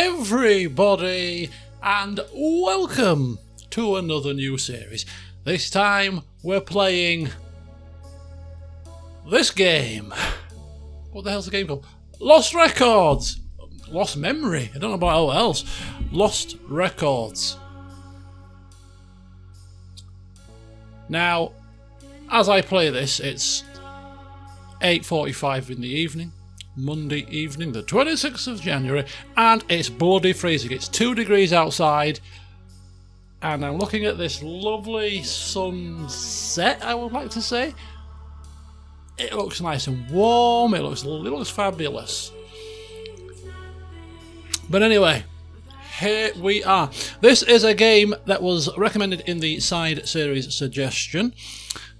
everybody, and welcome to another new series. This time we're playing this game. What the hell's the game called? Lost Records. Lost Memory. I don't know about what else. Lost Records. Now, as I play this, it's 8:45 in the evening, Monday evening, the 26th of January, and it's bloody freezing. It's 2 degrees outside, and I'm looking at this lovely sunset, I would like to say. It looks nice and warm, it looks fabulous. But anyway, here we are. This is a game that was recommended in the side series suggestion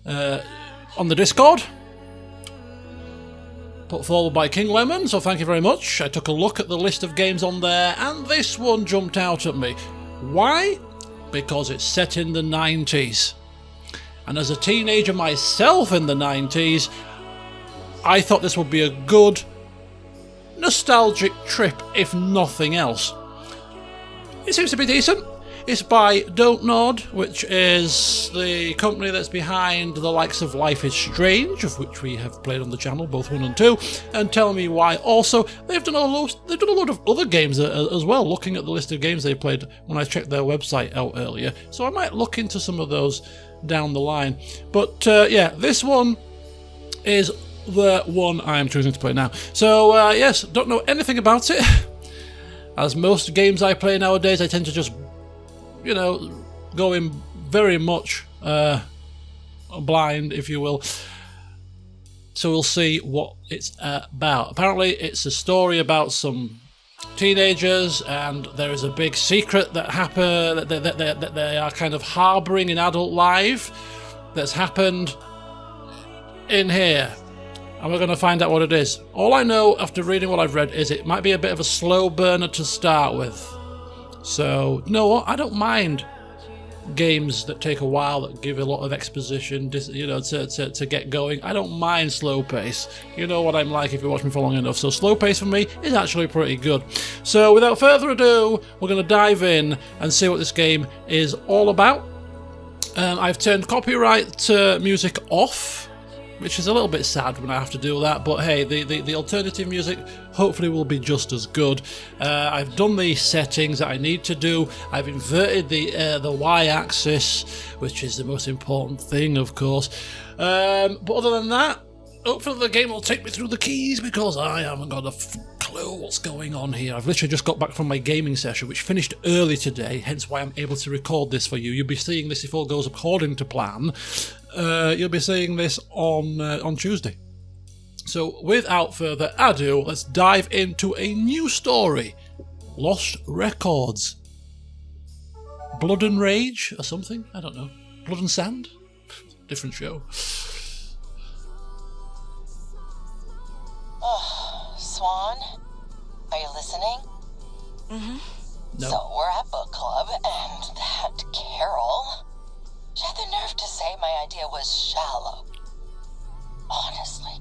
on the Discord, put forward by King Lemon, so thank you very much. I took a look at the list of games on there, and this one jumped out at me. Why? Because it's set in the 90s. And as a teenager myself in the 90s, I thought this would be a good nostalgic trip, if nothing else. It seems to be decent. It's by Don't Nod, which is the company that's behind the likes of Life is Strange, of which we have played on the channel, both 1 and 2, and Tell Me Why. Also, they've done a lot of other games as well, looking at the list of games they played when I checked their website out earlier, so I might look into some of those down the line. But yeah, this one is the one I am choosing to play now. So yes, don't know anything about it. As most games I play nowadays, I tend to just, you know, go in very much blind, if you will. So we'll see what it's about. Apparently it's a story about some teenagers, and there is a big secret that happened that they are kind of harbouring in adult life that's happened in here. And we're going to find out what it is. All I know after reading what I've read is it might be a bit of a slow burner to start with. So, you know what? I don't mind games that take a while, that give a lot of exposition, you know, to get going. I don't mind slow pace. You know what I'm like if you watch me for long enough. So slow pace for me is actually pretty good. So without further ado, we're going to dive in and see what this game is all about. I've turned copyright music off, which is a little bit sad when I have to do that, but hey, the alternative music hopefully will be just as good. I've done the settings that I need to do. I've inverted the y-axis, which is the most important thing, of course. But other than that, hopefully the game will take me through the keys, because I haven't got a clue what's going on here. I've literally just got back from my gaming session, which finished early today, hence why I'm able to record this for you. You'll be seeing this, if all goes according to plan, you'll be seeing this on Tuesday. So without further ado, let's dive into a new story. Lost Records. Blood and Rage or something? I don't know. Blood and Sand? Different show. Oh, Swan, are you listening? Mm-hmm. No. So we're at book club, and that Carol, she had the nerve to say my idea was shallow. Honestly.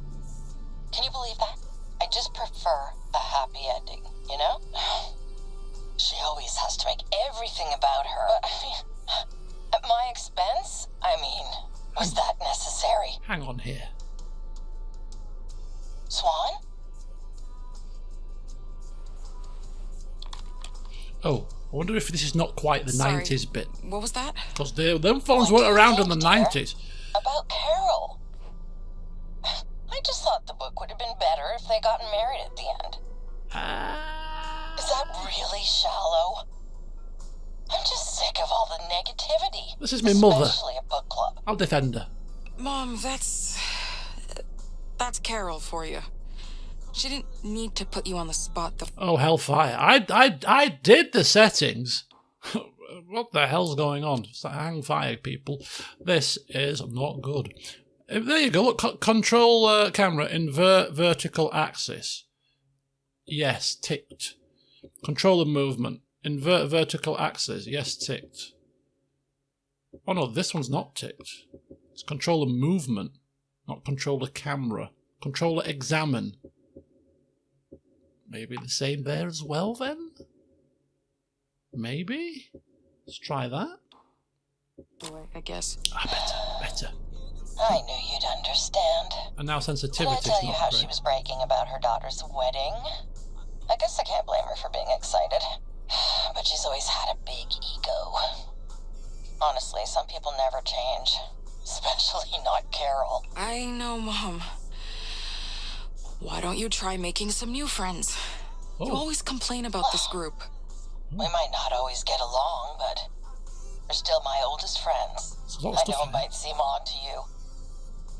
Can you believe that? I just prefer a happy ending, you know? She always has to make everything about her. At my expense? I mean, was that necessary? Hang on here. Swan? Oh, I wonder if this is not quite the Sorry. 90s bit. What was that? Because them phones What do weren't you around in think, the dear? 90s. About Carol. I just thought the book would have been better if they gotten married at the end. Is that really shallow? I'm just sick of all the negativity. This is my mother. Especially at book club. I'll defend her. Mom, that's Carol for you. She didn't need to put you on the spot. Oh, hellfire. I did the settings. What the hell's going on? Hang fire, people. This is not good. There you go. Look, control camera, invert vertical axis. Yes, ticked. Control the movement. Invert vertical axis. Yes, ticked. Oh no, this one's not ticked. It's control the movement, not control the camera. Controller examine. Maybe the same there as well then? Maybe? Let's try that. I guess. Better. I knew you'd understand. And now Did I sensitivity's tell you not how great. she was bragging about her daughter's wedding? I guess I can't blame her for being excited. But she's always had a big ego. Honestly, some people never change. Especially not Carol. I know, Mom. Why don't you try making some new friends? You Oh, always complain about this group. We might not always get along, but we're still my oldest friends. there's a lot of I stuff know it here. might seem odd to you.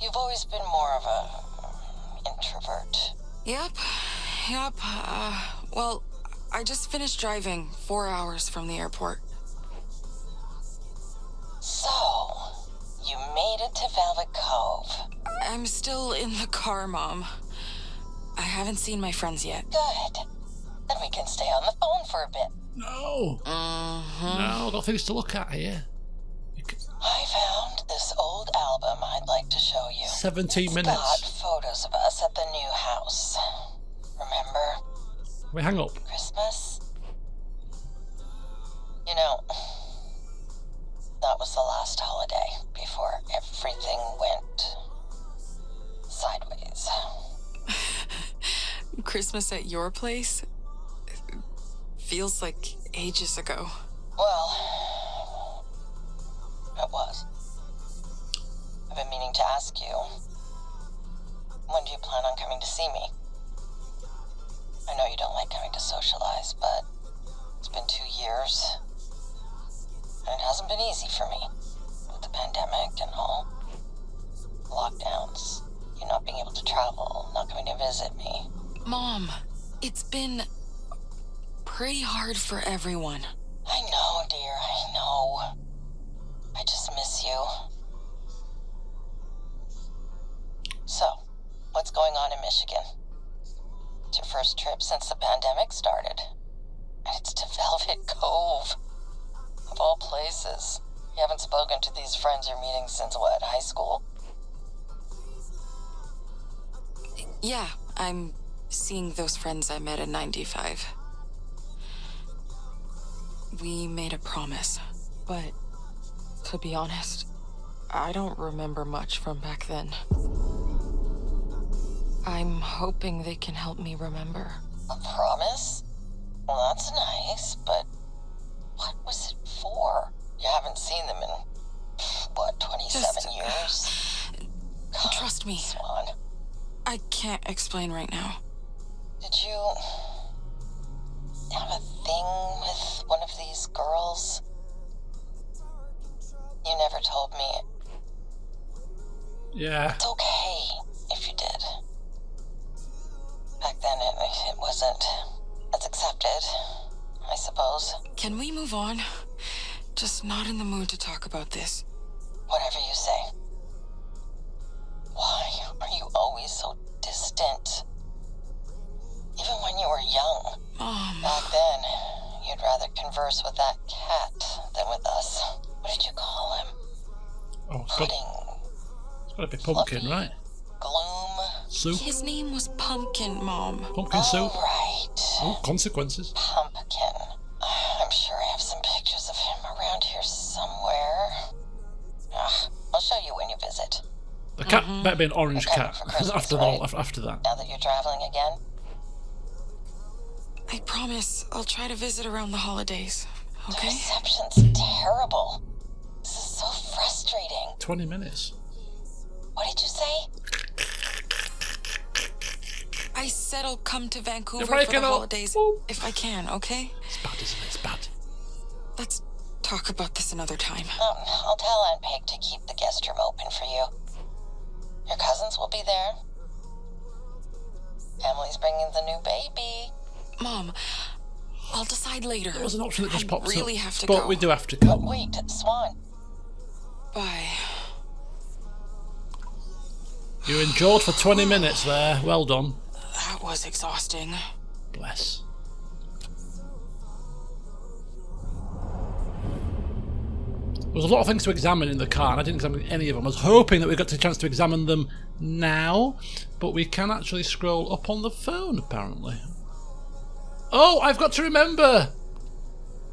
You've always been more of a introvert. Yep. Well, I just finished driving 4 hours from the airport. So, you made it to Velvet Cove. I'm still in the car, Mom. I haven't seen my friends yet. Good. Then we can stay on the phone for a bit. No! No, got things to look at here. I found this old album I'd like to show you. 17 It's minutes. got photos of us at the new house. Remember We hang up. Christmas? You know, that was the last holiday before everything went sideways. Christmas at your place? Feels like ages ago. Well, it was. I've been meaning to ask you, when do you plan on coming to see me? I know you don't like coming to socialize, but it's been 2 years, and it hasn't been easy for me, with the pandemic and all. Lockdowns, you not being able to travel, not coming to visit me. Mom, it's been pretty hard for everyone. I know, dear, I know. I just miss you. So, what's going on in Michigan? It's your first trip since the pandemic started. And it's to Velvet Cove. Of all places. You haven't spoken to these friends you're meeting since what, high school? Yeah, I'm seeing those friends I met in 95. We made a promise, but to be honest, I don't remember much from back then. I'm hoping they can help me remember. A promise? Well, that's nice, but what was it for? You haven't seen them in, what, 27 years? Trust me, Swan. I can't explain right now. Did you have a thing with one of these girls? You never told me. Yeah. It's okay if you did. Back then it wasn't as accepted, I suppose. Can we move on? Just not in the mood to talk about this. Whatever you say. Why are you always so distant? Even when you were young. Mom. Back then, you'd rather converse with that cat than with us. What did you call him? Oh, Pudding. it's got to be pumpkin, right? Gloom. Soup. His name was Pumpkin, Mom. Pumpkin soup. Right. Oh, consequences. Pumpkin. I'm sure I have some pictures of him around here somewhere. I'll show you when you visit. The cat better be an orange They're cat. coming for Christmas, after right? that, after that. Now that you're traveling again. I promise I'll try to visit around the holidays, The okay? reception's terrible. This is so frustrating. 20 minutes. What did you say? I said I'll come to Vancouver for breaking the up. holidays Whoop. if I can, okay? It's bad, isn't it? It's bad. Let's talk about this another time. I'll tell Aunt Peg to keep the guest room open for you. Your cousins will be there. Emily's bringing the new baby. Mom, I'll decide later. There was an option that just I popped really up. have to But go. we do have to But go. wait, Swan. Bye. You endured for 20 minutes there. Well done. That was exhausting. Bless. There was a lot of things to examine in the car, and I didn't examine any of them. I was hoping that we got a chance to examine them now, but we can actually scroll up on the phone, apparently. Oh, I've got to remember!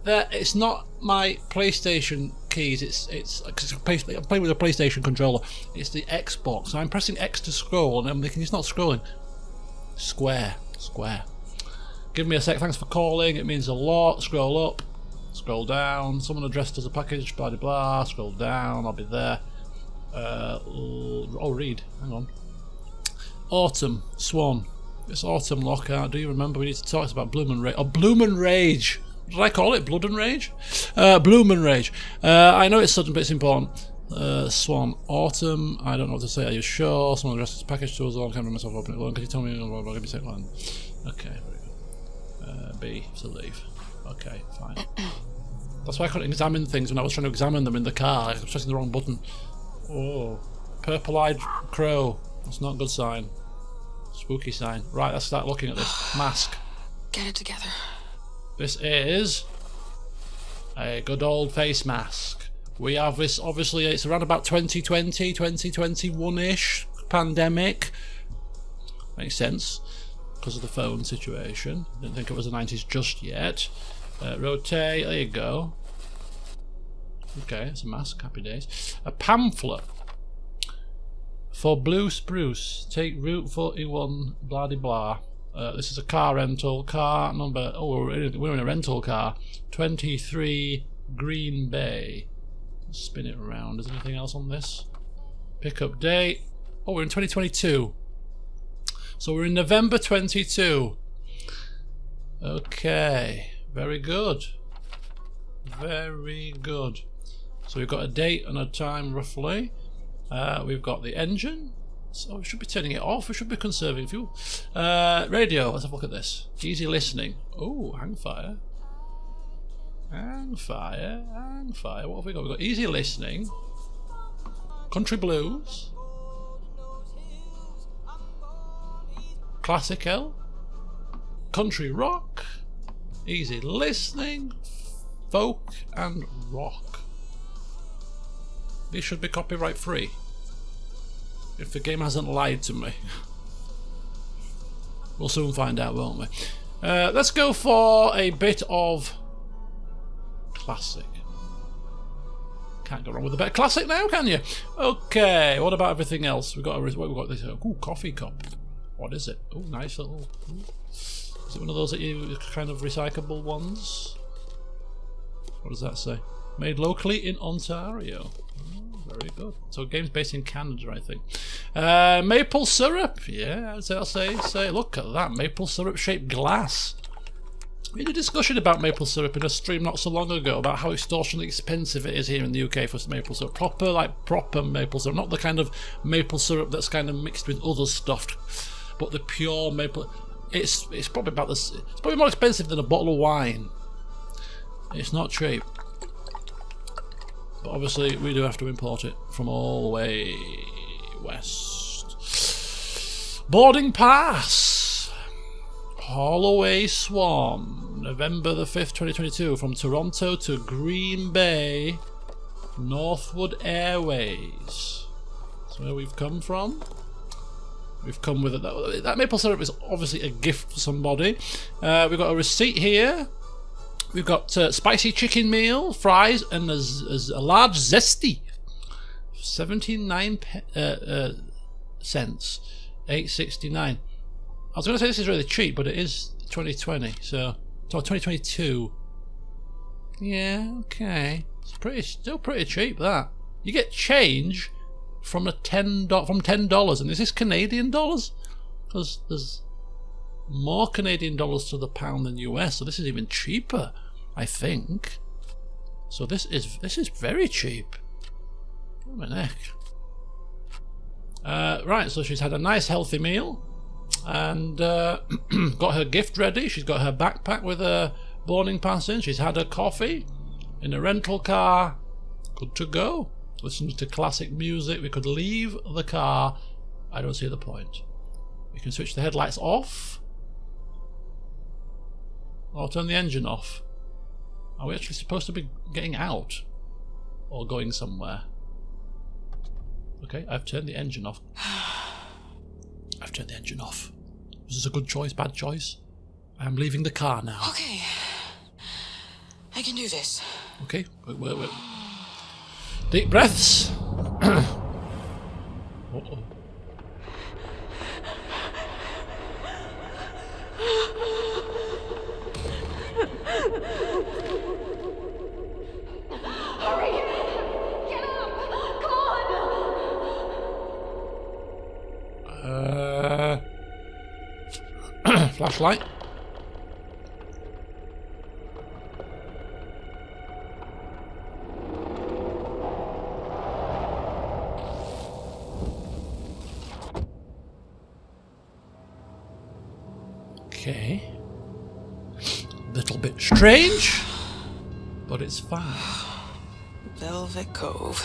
it's not my PlayStation keys. It's I'm playing with a PlayStation controller. It's the Xbox. I'm pressing X to scroll, and I'm thinking it's not scrolling. Square. Give me a sec. Thanks for calling. It means a lot. Scroll up. Scroll down. Someone addressed as a package. Blah blah blah. Scroll down. I'll be there. Read. Hang on. Autumn. Swan. It's Autumn Lockhart. Do you remember? We need to talk. It's about Bloom and Rage. Oh, Bloom and Rage. Did I call it Blood and Rage? Bloom and Rage. I know it's sudden, but it's important. Swan. Autumn. I don't know what to say. Are you sure? Someone addressed this package to us all. I can't remember myself opening it alone. Can you tell me? Give me a second. Line. Okay, very good. B. To leave. Okay, fine. That's why I couldn't examine things when I was trying to examine them in the car. I was pressing the wrong button. Oh. Purple-eyed crow. That's not a good sign. Spooky sign. Right, let's start looking at this. Mask. Get it together. This is a good old face mask. We have this, obviously, it's around about 2020, 2021-ish pandemic. Makes sense, because of the phone situation. Didn't think it was the 90s just yet. Rotate, there you go. Okay, it's a mask, happy days. A pamphlet. For Blue Spruce, take Route 41, blah de blah. This is a car rental, car number, we're in a rental car, 23 Green Bay. Let's spin it around. Is there anything else on this? Pickup date. Oh, we're in 2022. So we're in November 22. Okay, very good. Very good. So we've got a date and a time roughly. We've got the engine. So we should be turning it off. We should be conserving fuel. Radio. Let's have a look at this. Easy listening. Oh, hang fire. Hang fire. Hang fire. What have we got? We've got easy listening. Country blues. Classical. Country rock. Easy listening. Folk and rock. These should be copyright free. If the game hasn't lied to me. We'll soon find out, won't we? Let's go for a bit of classic. Can't go wrong with a bit of classic now, can you? Okay, what about everything else? We've got this. Ooh, coffee cup. What is it? Oh, nice little. Ooh. Is it one of those that you kind of recyclable ones? What does that say? Made locally in Ontario. Very good. So game's based in Canada, I think. Maple syrup. Yeah, I'll say. Look at that maple syrup shaped glass. We had a discussion about maple syrup in a stream not so long ago about how extortionately expensive it is here in the UK for maple syrup. Proper maple syrup, not the kind of maple syrup that's kind of mixed with other stuff, but the pure maple. It's probably about this. It's probably more expensive than a bottle of wine. It's not cheap. But obviously we do have to import it from all the way west. Boarding pass. Holloway Swan. November the 5th, 2022. From Toronto to Green Bay. Northwood Airways. That's where we've come from. We've come with it. That maple syrup is obviously a gift for somebody. We've got a receipt here. We've got spicy chicken meal, fries, and a large zesty. 79 cents. $8.69. I was going to say this is really cheap, but it is 2020, so 2022. Yeah, okay. It's still pretty cheap. That you get change from $10, and is this Canadian dollars? Because there's more Canadian dollars to the pound than US, so this is even cheaper, I think. So this is very cheap. Oh my neck. Right, so she's had a nice healthy meal and got her gift ready. She's got her backpack with her boarding pass in. She's had her coffee in a rental car. Good to go. Listening to classic music. We could leave the car. I don't see the point. We can switch the headlights off. Or turn the engine off. Are we actually supposed to be getting out? Or going somewhere? Okay, I've turned the engine off. I've turned the engine off. Was this a good choice, bad choice? I'm leaving the car now. Okay. I can do this. Okay, wait. Deep breaths. Uh-oh. Hurry! Get up! Come on! Flashlight. Okay. Little bit strange, but it's fine. Velvet Cove.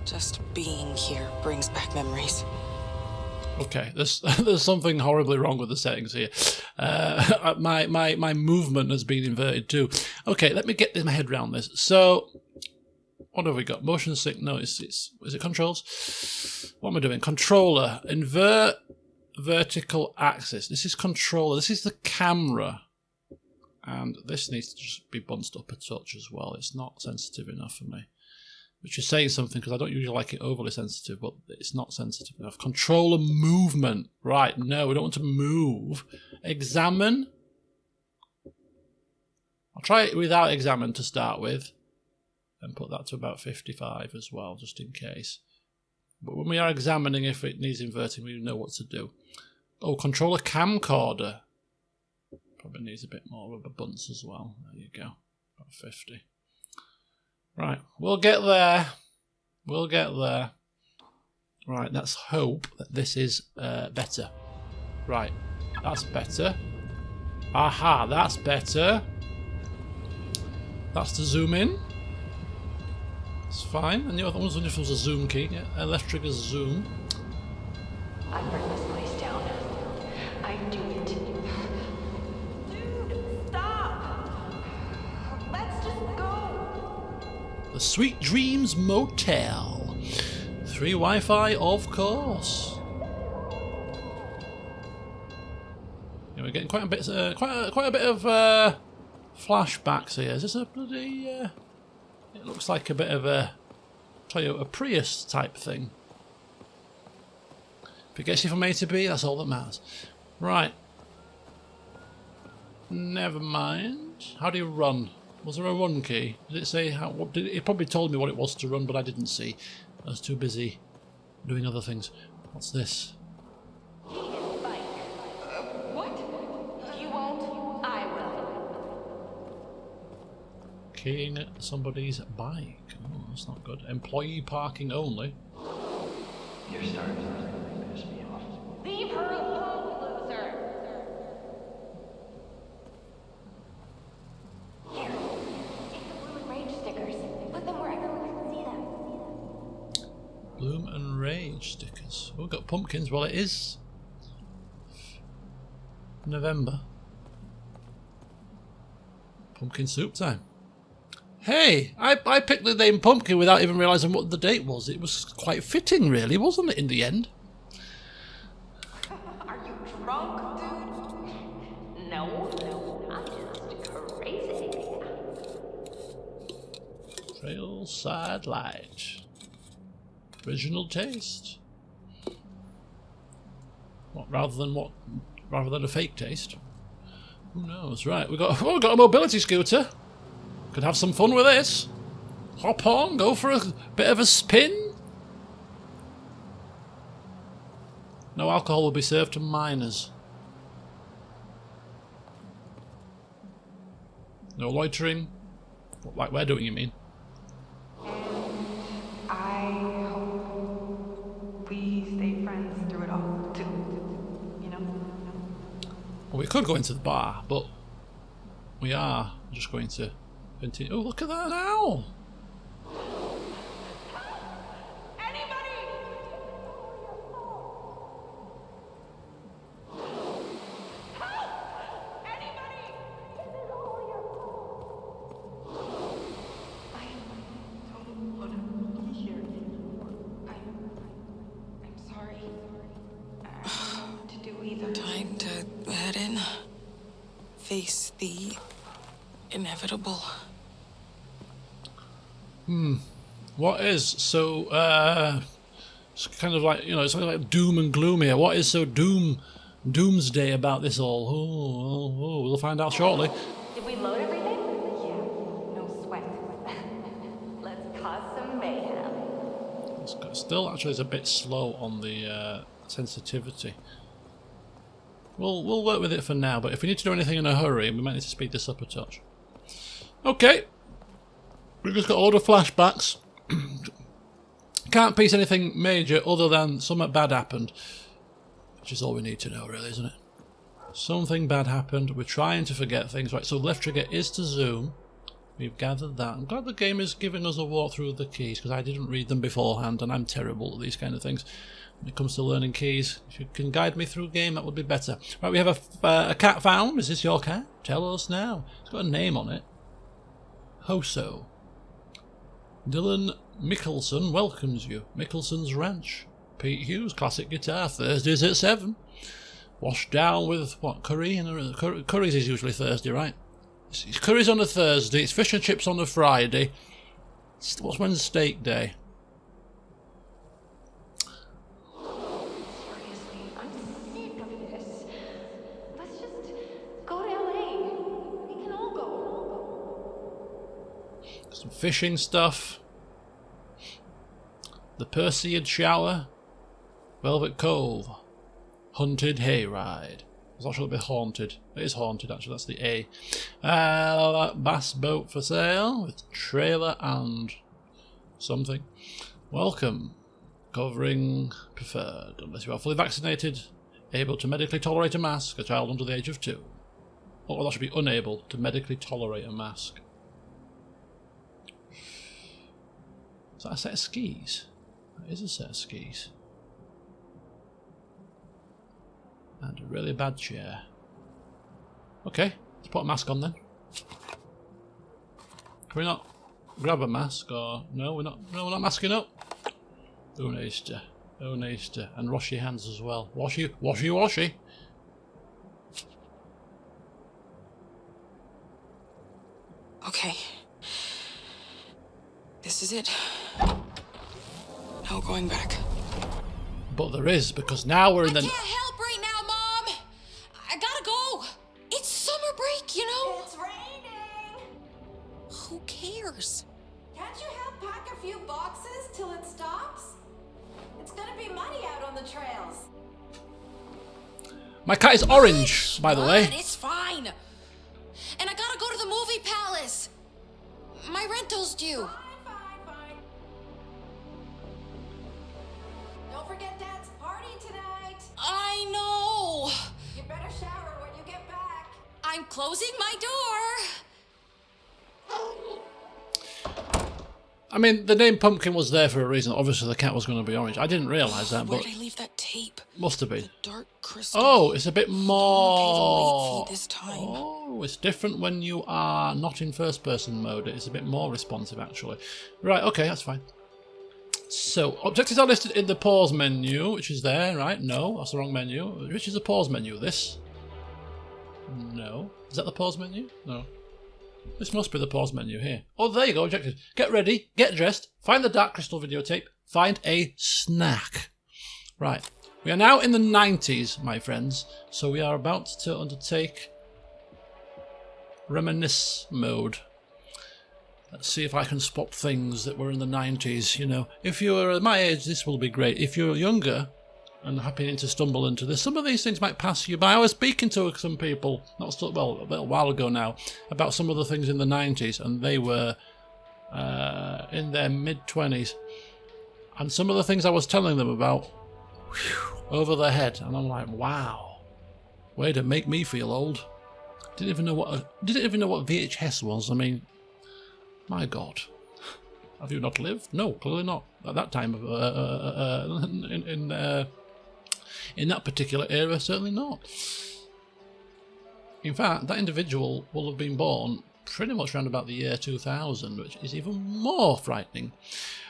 Just being here brings back memories. Okay, there's something horribly wrong with the settings here. My movement has been inverted too. Okay, let me get my head around this. So, what have we got? Motion sick. No, is it controls? What am I doing? Controller. Invert vertical axis. This is controller. This is the camera. And this needs to just be bunched up a touch as well. It's not sensitive enough for me. Which is saying something, because I don't usually like it overly sensitive, but it's not sensitive enough. Controller movement. Right, no, we don't want to move. Examine. I'll try it without examine to start with. And put that to about 55 as well, just in case. But when we are examining if it needs inverting, we know what to do. Oh, controller camcorder. Probably needs a bit more rubber bunts as well. There you go. About 50. Right, we'll get there. We'll get there. Right, let's hope that this is better. Right, that's better. Aha, that's better. That's to zoom in. It's fine. And the other one's if there was a zoom key. Yeah, left trigger zoom. I burn this place down. I do it. Dude, stop! Let's just go! The Sweet Dreams Motel. Free Wi-Fi, of course. Yeah, we're getting quite a bit of flashbacks here. Is this a bloody? It looks like a bit of a Toyota Prius type thing. If it gets you from A to B, that's all that matters. Right. Never mind. How do you run? Was there a run key? Did it say how? What did it probably told me what it was to run, but I didn't see. I was too busy doing other things. What's this? Keegan's bike. What? You won't. I will. Keying somebody's bike. Oh, that's not good. Employee parking only. You're starting to piss me off. Leave her alone, loser! Here, take the Blue and Rage stickers. Put them where everyone can see them. Bloom and Rage stickers. Oh, we've got pumpkins. Well, it is November. Pumpkin soup time. Hey, I picked the name Pumpkin without even realising what the date was. It was quite fitting, really, wasn't it, in the end? Are you drunk, dude? No, I'm just crazy. Trailside Light. Original taste. Rather than a fake taste. Who knows? Right, we've got a mobility scooter. Could have some fun with this. Hop on, go for a bit of a spin. No alcohol will be served to minors. No loitering. Like we're doing, you mean? I hope we stay friends through it all, too. You know? Well, we could go into the bar, but we are just going to continue. Oh, look at that owl! I'm sorry. I don't know what to do either. Time to head in. Face the inevitable. What is so, it's kind of like, you know, it's like doom and gloom here. What is so doomsday about this all? We'll find out shortly. Did we load everything? Yeah, no sweat. Let's cause some mayhem. Still, actually, it's a bit slow on the sensitivity. We'll work with it for now, but if we need to do anything in a hurry, we might need to speed this up a touch. Okay. We've just got a lot of flashbacks. Can't piece anything major other than something bad happened. Which is all we need to know, really, isn't it? Something bad happened. We're trying to forget things. Right, so left trigger is to zoom. We've gathered that. I'm glad the game is giving us a walkthrough of the keys, because I didn't read them beforehand, and I'm terrible at these kind of things. When it comes to learning keys, if you can guide me through a game, that would be better. Right, we have a cat found. Is this your cat? Tell us now. It's got a name on it. Hoso. Dylan Mickelson welcomes you. Mickelson's Ranch. Pete Hughes, classic guitar, Thursdays at 7. Washed down with, what, curry? Curry's is usually Thursday, right? It's curry's on a Thursday, it's fish and chips on a Friday. What's when's steak day? Seriously, I'm sick of this. Let's just go to LA. We can all go. Some fishing stuff. The Perseid Shower. Velvet Cove. Hunted Hayride. It's actually a bit haunted. It is haunted, actually. That's the A. Bass boat for sale with trailer and something. Welcome. Covering preferred. Unless you are fully vaccinated, able to medically tolerate a mask, a child under the age of 2. Or that should be unable to medically tolerate a mask. Is that a set of skis? That is a set of skis. And a really bad chair. Okay, let's put a mask on then. Can we not grab a mask, or no? We're not masking up. Unaster, and wash your hands as well. Washy. Okay. This is it. No going back. But there is, because now we're in the. I can't help right now, Mom. I gotta go. It's summer break, you know. It's raining. Who cares? Can't you help pack a few boxes till it stops? It's gonna be muddy out on the trails. My cat is orange, by the way. It's fine. And I gotta go to the movie palace. My rental's due. Fine. Don't forget Dad's party tonight. I know. You better shower when you get back. I'm closing my door. I mean, the name Pumpkin was there for a reason. Obviously, the cat was going to be orange. I didn't realise that, Where but did I leave that tape? must have been. The dark crystal. Oh, it's a bit more. Pay the late fee this time. Oh, it's different when you are not in first-person mode. It's a bit more responsive, actually. Right, okay, that's fine. So, objectives are listed in the pause menu, which is there, right? No, that's the wrong menu. Which is the pause menu? This? No. Is that the pause menu? No. This must be the pause menu here. Oh, there you go, objectives. Get ready, get dressed, find the Dark Crystal videotape, find a snack. Right. We are now in the 90s, my friends, so we are about to undertake reminisce mode. Let's see if I can spot things that were in the 90s, you know. If you're my age, this will be great. If you're younger and happening to stumble into this, some of these things might pass you by. I was speaking to some people, a little while ago now, about some of the things in the 90s, and they were in their mid-20s. And some of the things I was telling them about, whew, over their head, and I'm like, wow, way to make me feel old. Didn't even know what VHS was. I mean, my God, have you not lived? No, clearly not. At that time, in that particular era, certainly not. In fact, that individual will have been born pretty much around about the year 2000, which is even more frightening.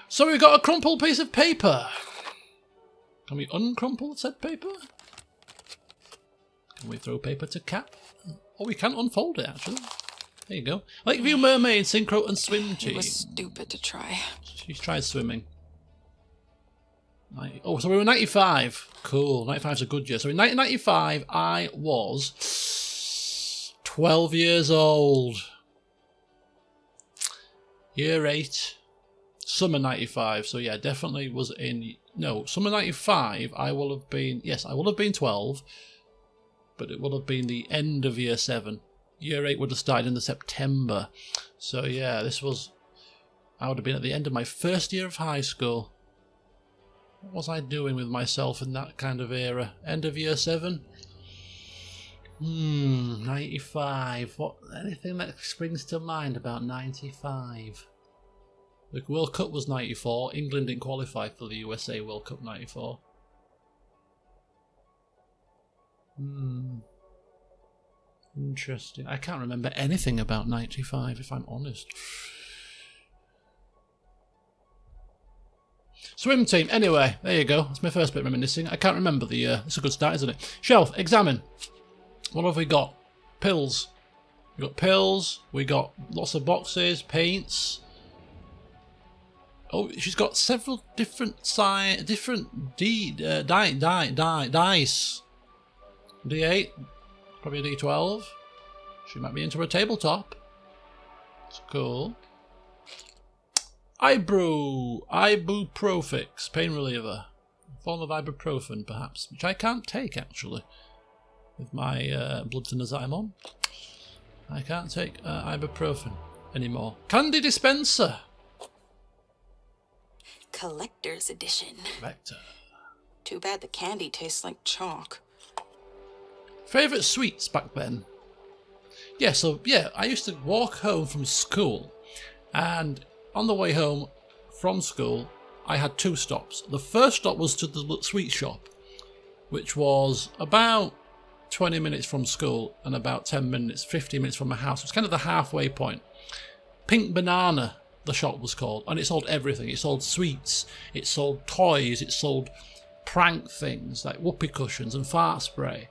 So we've got a crumpled piece of paper. Can we uncrumple said paper? Can we throw paper to cat? Oh, we can unfold it, actually. There you go. Lakeview Mermaid Synchro and Swim It Team. was stupid to try. She tried swimming. Oh, so we were 95. Cool. 95's a good year. So in 1995, I was 12 years old. Year 8. Summer 95. So yeah, definitely was in... No, summer 95, I will have been... Yes, I will have been 12. But it will have been the end of year 7. Year 8 would have started in the September. So yeah, this was... I would have been at the end of my first year of high school. What was I doing with myself in that kind of era? End of year 7? 95. What? Anything that springs to mind about 95? The World Cup was 94. England didn't qualify for the USA World Cup 94. Interesting. I can't remember anything about 95, if I'm honest. Swim team. Anyway, there you go. That's my first bit reminiscing. I can't remember the year. It's a good start, isn't it? Shelf. Examine. What have we got? Pills. We got pills. We got lots of boxes. Paints. Oh, she's got several different dice. D8. Probably a D12. She might be into a tabletop. It's cool. Ibuprofix, pain reliever. A form of ibuprofen, perhaps, which I can't take, actually. With my blood thinners that I'm on. I can't take ibuprofen anymore. Candy dispenser. Collector's edition. Vector. Too bad the candy tastes like chalk. Favourite sweets back then? Yeah, so, yeah, I used to walk home from school, and on the way home from school, I had 2 stops. The first stop was to the sweet shop, which was about 20 minutes from school and about 10 minutes, 15 minutes from my house. It's kind of the halfway point. Pink Banana, the shop was called, and it sold everything. It sold sweets, it sold toys, it sold prank things like whoopee cushions and fart spray.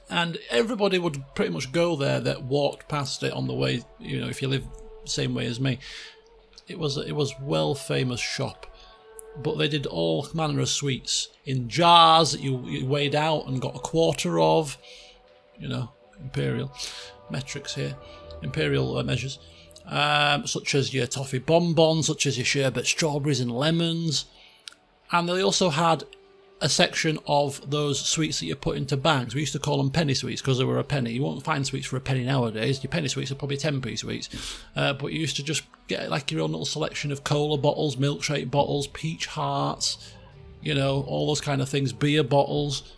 And everybody would pretty much go there that walked past it on the way, you know, if you live the same way as me. It was well famous shop, but they did all manner of sweets in jars that you weighed out and got a quarter of, you know, imperial metrics here, imperial measures, such as your toffee bonbons, such as your sherbet strawberries and lemons, and they also had a section of those sweets that you put into bags. We used to call them penny sweets because they were a penny. You won't find sweets for a penny nowadays. Your penny sweets are probably 10p sweets. But you used to just get like your own little selection of cola bottles, milkshake bottles, peach hearts, you know, all those kind of things, beer bottles.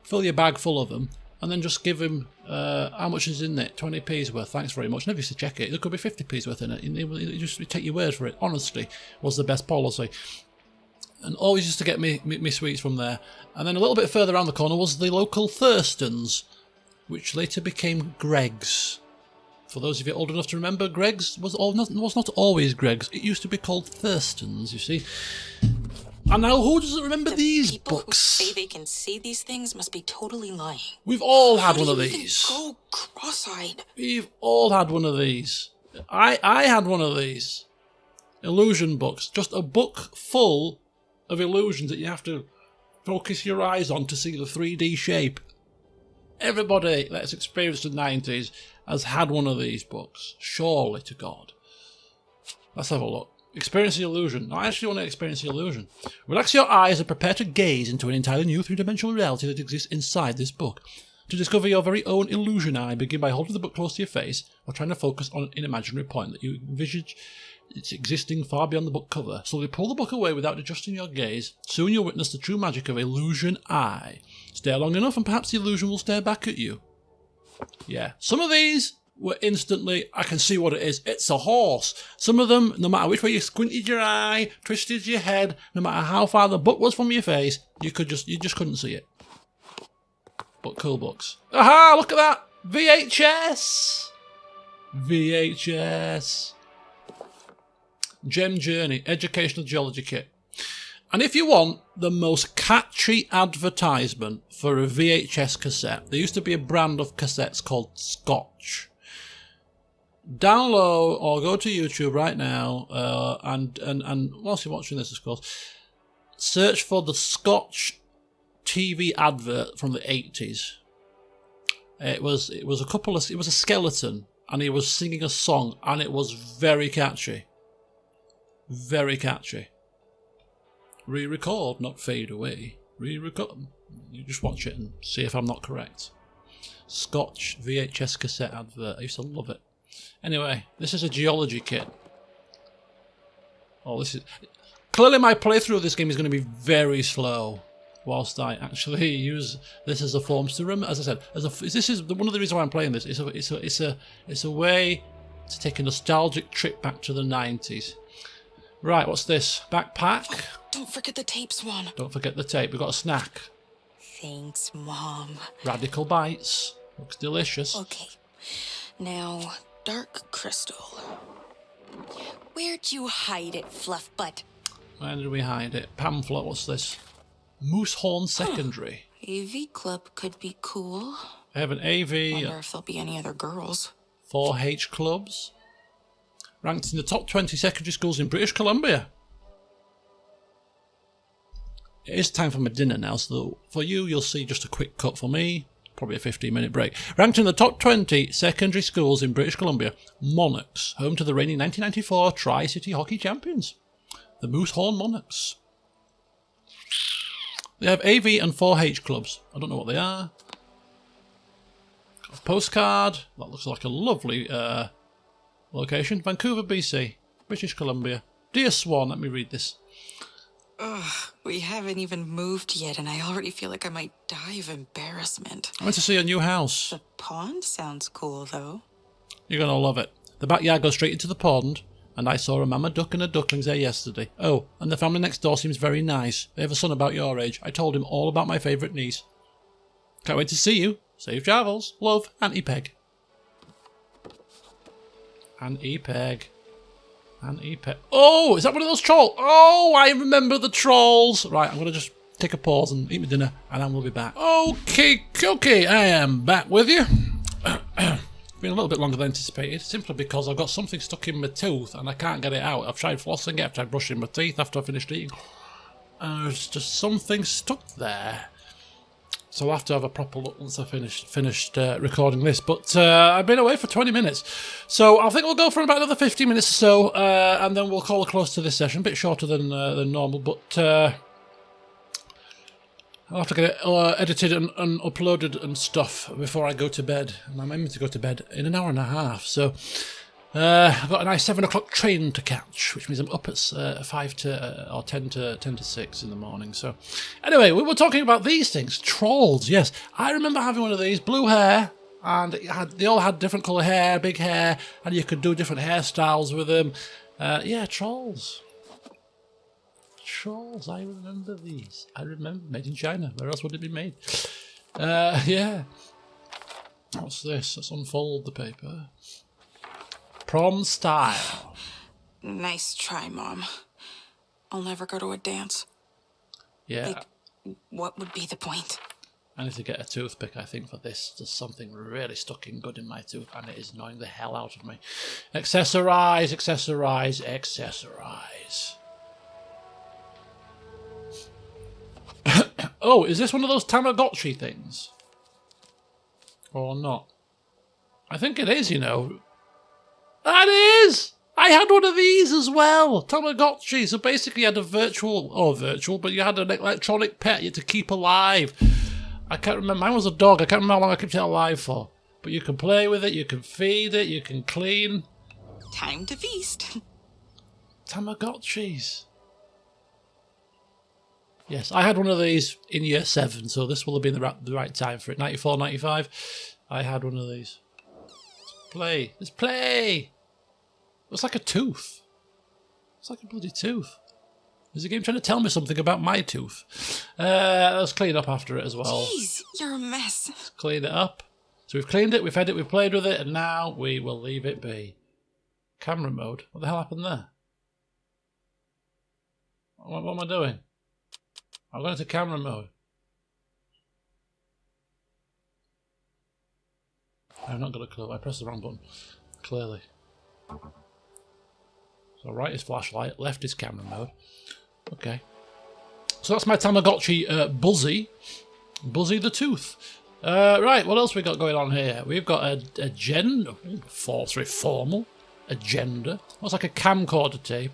Fill your bag full of them and then just give them, how much is in it? 20p's worth, thanks very much. Never used to check it. There could be 50p's worth in it. You just take your word for it. Honesty was the best policy. And always used to get me sweets from there. And then a little bit further around the corner was the local Thurston's, which later became Greg's. For those of you old enough to remember, Greg's was not always Greg's. It used to be called Thurston's, you see. And now who doesn't remember these people books? Who say they can see these things must be totally lying. We've all had one of How do you even these. go cross-eyed. We've all had one of these. I had one of these. Illusion books. Just a book full of illusions that you have to focus your eyes on to see the 3D shape. Everybody that's experienced the 90s has had one of these books. Surely to God. Let's have a look. Experience the illusion. I actually want to experience the illusion. Relax your eyes and prepare to gaze into an entirely new 3-dimensional reality that exists inside this book. To discover your very own illusion eye, begin by holding the book close to your face or trying to focus on an imaginary point that you envisage it's existing far beyond the book cover. Slowly pull the book away without adjusting your gaze. Soon you'll witness the true magic of illusion eye. Stare long enough and perhaps the illusion will stare back at you. Yeah, some of these were instantly, I can see what it is. It's a horse. Some of them, no matter which way you squinted your eye, twisted your head, no matter how far the book was from your face, you just couldn't see it. But cool books. Aha! Look at that! VHS! VHS. Gem Journey, Educational Geology Kit. And if you want the most catchy advertisement for a VHS cassette, there used to be a brand of cassettes called Scotch. download or go to YouTube right now, and whilst you're watching this, of course, search for the Scotch TV advert from the 80s. It was a skeleton, and he was singing a song, and it was very catchy. Very catchy. Re-record, not fade away. Re-record. You just watch it and see if I'm not correct. Scotch VHS cassette advert. I used to love it. Anyway, this is a geology kit. Oh, this is... Clearly my playthrough of this game is going to be very slow, whilst I actually use this as a form to remember. As I said, this is one of the reasons why I'm playing this. It's a way to take a nostalgic trip back to the 90s. Right, what's this? Backpack. Oh, don't forget the tape, Swan. Don't forget the tape. We've got a snack. Thanks, Mom. Radical Bites. Looks delicious. Okay. Now, dark crystal. Where'd you hide it, Fluff Butt? Where did we hide it? Pamphlet, what's this? Moosehorn Secondary. AV Club could be cool. I have an AV. Wonder if there'll be any other girls. 4-H clubs. Ranked in the top 20 secondary schools in British Columbia. It is time for my dinner now, so for you, you'll see just a quick cut. For me, probably a 15-minute break. Ranked in the top 20 secondary schools in British Columbia, Monarchs, home to the reigning 1994 Tri-City Hockey Champions, the Moosehorn Monarchs. They have AV and 4-H clubs. I don't know what they are. Got a postcard. That looks like a lovely location. Vancouver, BC, British Columbia. Dear Swan, let me read this. Ugh, we haven't even moved yet, and I already feel like I might die of embarrassment. I went to see a new house. The pond sounds cool, though. You're going to love it. The backyard goes straight into the pond, and I saw a mama duck and her ducklings there yesterday. Oh, and the family next door seems very nice. They have a son about your age. I told him all about my favourite niece. Can't wait to see you. Safe travels. Love, Auntie Peg. Auntie Peg. Auntie Peg. Oh, is that one of those trolls? Oh, I remember the trolls. Right, I'm going to just take a pause and eat my dinner, and then we'll be back. Okay, I am back with you. It's been a little bit longer than anticipated, simply because I've got something stuck in my tooth and I can't get it out. I've tried flossing it, I've tried brushing my teeth after I finished eating. There's just something stuck there. So I'll have to have a proper look once I finished recording this. But I've been away for 20 minutes. So I think we'll go for about another 15 minutes or so, and then we'll call a close to this session. A bit shorter than normal, but I'll have to get it edited and uploaded and stuff before I go to bed. And I'm aiming to go to bed in an hour and a half. So I've got a nice 7 o'clock train to catch, which means I'm up at 10 to 6 in the morning. So anyway, we were talking about these things. Trolls, yes. I remember having one of these, blue hair, and they all had different colour hair, big hair, and you could do different hairstyles with them. Yeah, trolls. Trolls, I remember these. I remember, made in China. Where else would it be made? Yeah. What's this? Let's unfold the paper. Prom style. Nice try, Mom. I'll never go to a dance. Yeah. Like, what would be the point? I need to get a toothpick, I think, for this. There's something really stuck in good in my tooth, and it is annoying the hell out of me. Accessorize, accessorize, accessorize. Oh, is this one of those Tamagotchi things? Or not? I think it is, you know. That is! I had one of these as well! Tamagotchi. So basically you had a virtual, but you had an electronic pet you had to keep alive. I can't remember. Mine was a dog. I can't remember how long I kept it alive for. But you can play with it, you can feed it, you can clean. Time to feast. Tamagotchis. Yes, I had one of these in year 7, so this will have been the right time for it. 94, 95. I had one of these. Play. Let's play! Looks like a tooth. It's like a bloody tooth. Is the game trying to tell me something about my tooth? Let's clean up after it as well. Jeez, you're a mess. Let's clean it up. So we've cleaned it, we've fed it, we've played with it, and now we will leave it be. Camera mode. What the hell happened there? What am I doing? I'm going to camera mode. I've not got a clue. I pressed the wrong button. Clearly. So right is flashlight, left is camera mode. Okay. So that's my Tamagotchi Buzzy. Buzzy the Tooth. Right, what else we got going on here? We've got a agenda. It's very formal. Agenda. Looks like a camcorder tape.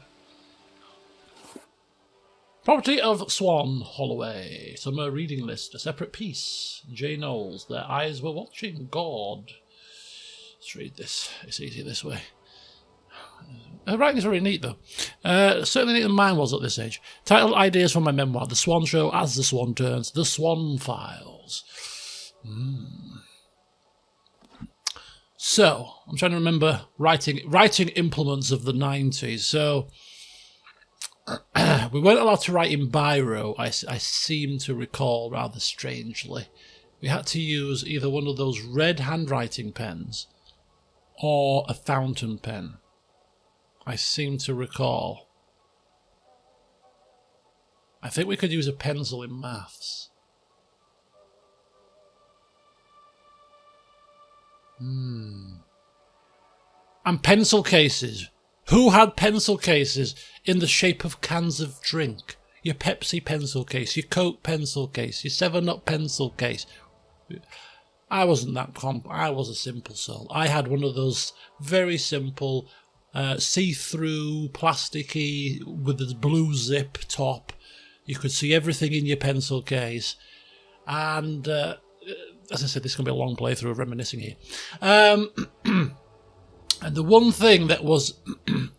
Property of Swan Holloway. Summer reading list. A separate piece. J. Knowles. Their eyes were watching God. Let's read this. It's easier this way. Writing's very neat, though. Certainly neater than mine was at this age. Titled Ideas from my memoir, The Swan Show as the Swan Turns, The Swan Files. So, I'm trying to remember writing implements of the 90s. So, we weren't allowed to write in biro, I seem to recall rather strangely. We had to use either one of those red handwriting pens or a fountain pen. I seem to recall. I think we could use a pencil in maths. And pencil cases. Who had pencil cases in the shape of cans of drink? Your Pepsi pencil case, your Coke pencil case, your 7-Up pencil case. I wasn't that I was a simple soul. I had one of those very simple see-through, plasticky, with the blue zip top. You could see everything in your pencil case. And, as I said, this is going to be a long playthrough of reminiscing here. And the one thing that was,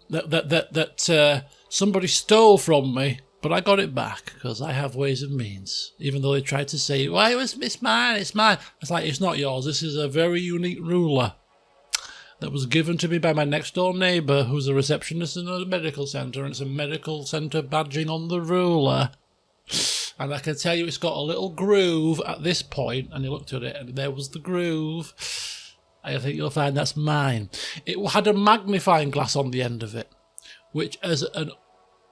that somebody stole from me, but I got it back, because I have ways and means. Even though they tried to say, well, it's mine. It's like, it's not yours. This is a very unique ruler that was given to me by my next door neighbour, who's a receptionist in a medical centre, and it's a medical centre badging on the ruler. And I can tell you it's got a little groove at this point, and he looked at it, and there was the groove. I think you'll find that's mine. It had a magnifying glass on the end of it, which, as an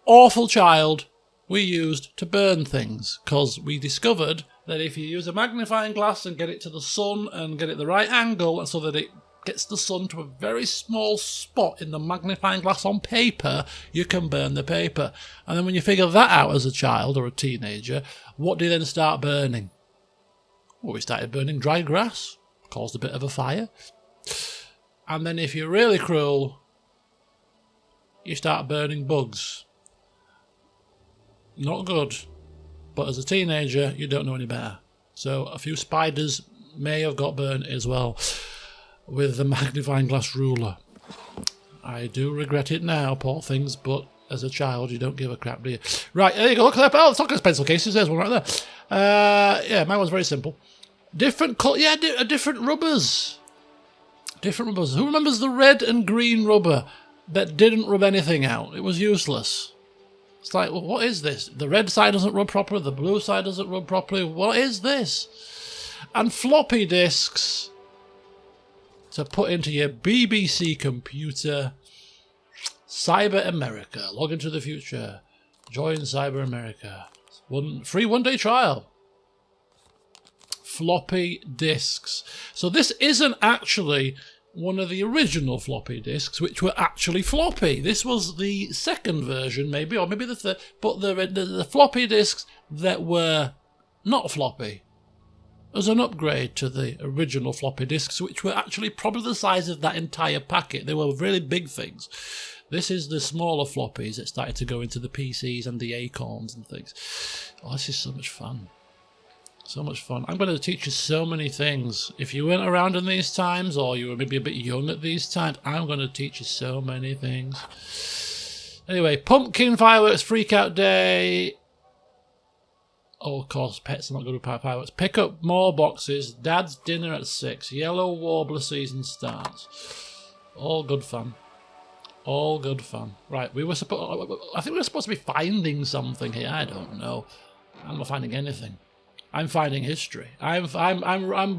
awful child, we used to burn things, because we discovered that if you use a magnifying glass and get it to the sun and get it the right angle so that it gets the sun to a very small spot in the magnifying glass on paper, you can burn the paper. And then when you figure that out as a child or a teenager, what do you then start burning? Well, we started burning dry grass, caused a bit of a fire. And then if you're really cruel, you start burning bugs. Not good. But as a teenager, you don't know any better. So a few spiders may have got burnt as well with the magnifying glass ruler. I do regret it now, poor things, but as a child, you don't give a crap, do you? Right, there you go. Look at that. Oh, let's look at pencil cases. There's one right there. Yeah, mine was very simple. Different different rubbers. Different rubbers. Who remembers the red and green rubber that didn't rub anything out? It was useless. It's like, well, what is this? The red side doesn't rub properly. The blue side doesn't rub properly. What is this? And floppy disks to put into your BBC computer. Cyber America. Log into the future. Join Cyber America. Free one-day trial. Floppy disks. So this isn't actually one of the original floppy disks, which were actually floppy. This was the second version, maybe, or maybe the third. But the floppy disks that were not floppy as an upgrade to the original floppy disks, which were actually probably the size of that entire packet. They were really big things. This is the smaller floppies that started to go into the PCs and the Acorns and things. Oh, this is so much fun. So much fun. I'm going to teach you so many things. If you weren't around in these times, or you were maybe a bit young at these times, I'm going to teach you so many things. Anyway, pumpkin fireworks, freak out day. Oh, of course, pets are not good with fireworks. Pick up more boxes. Dad's dinner at 6. Yellow warbler season starts. All good fun. All good fun. Right, I think we were supposed to be finding something here. I don't know. I'm not finding anything. I'm finding history. I'm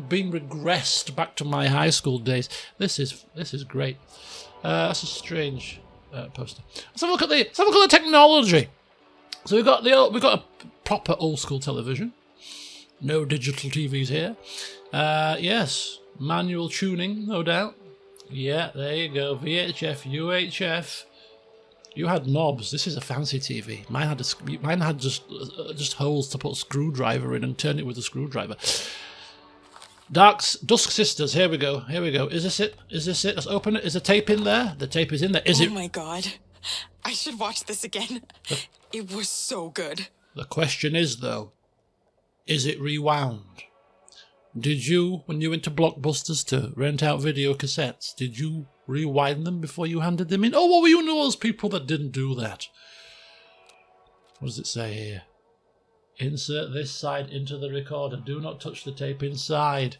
being regressed back to my high school days. This is great. That's a strange poster. Let's have a look at the technology. So we've got a proper old school television. No digital TVs here. Yes, manual tuning, no doubt. Yeah, there you go. VHF, UHF. You had knobs. This is a fancy TV. Mine had just holes to put a screwdriver in and turn it with a screwdriver. Dusk Sisters. Here we go. Here we go. Is this it? Is this it? Let's open it. Is the tape in there? The tape is in there. Is it? Oh my god. I should watch this again. It was so good. The question is, though, is it rewound? Did you, when you went to Blockbusters to rent out video cassettes, did you rewind them before you handed them in? Oh, what were you one of those people that didn't do that? What does it say here? Insert this side into the recorder. Do not touch the tape inside.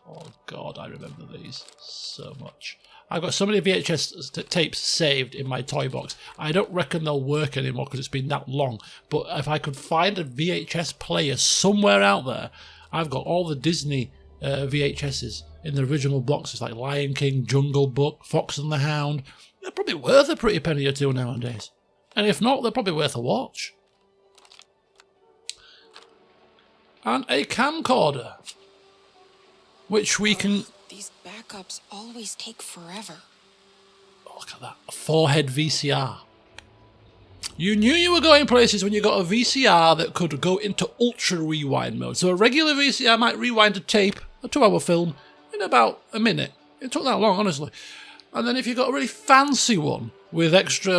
Oh, God, I remember these so much. I've got so many VHS tapes saved in my toy box. I don't reckon they'll work anymore because it's been that long. But if I could find a VHS player somewhere out there, I've got all the Disney VHSs in the original boxes, like Lion King, Jungle Book, Fox and the Hound. They're probably worth a pretty penny or two nowadays. And if not, they're probably worth a watch. And a camcorder, which we can... These backups always take forever. Oh, look at that. A 4-head VCR. You knew you were going places when you got a VCR that could go into ultra rewind mode. So a regular VCR might rewind a tape, a 2-hour film, in about a minute. It took that long, honestly. And then if you got a really fancy one with extra,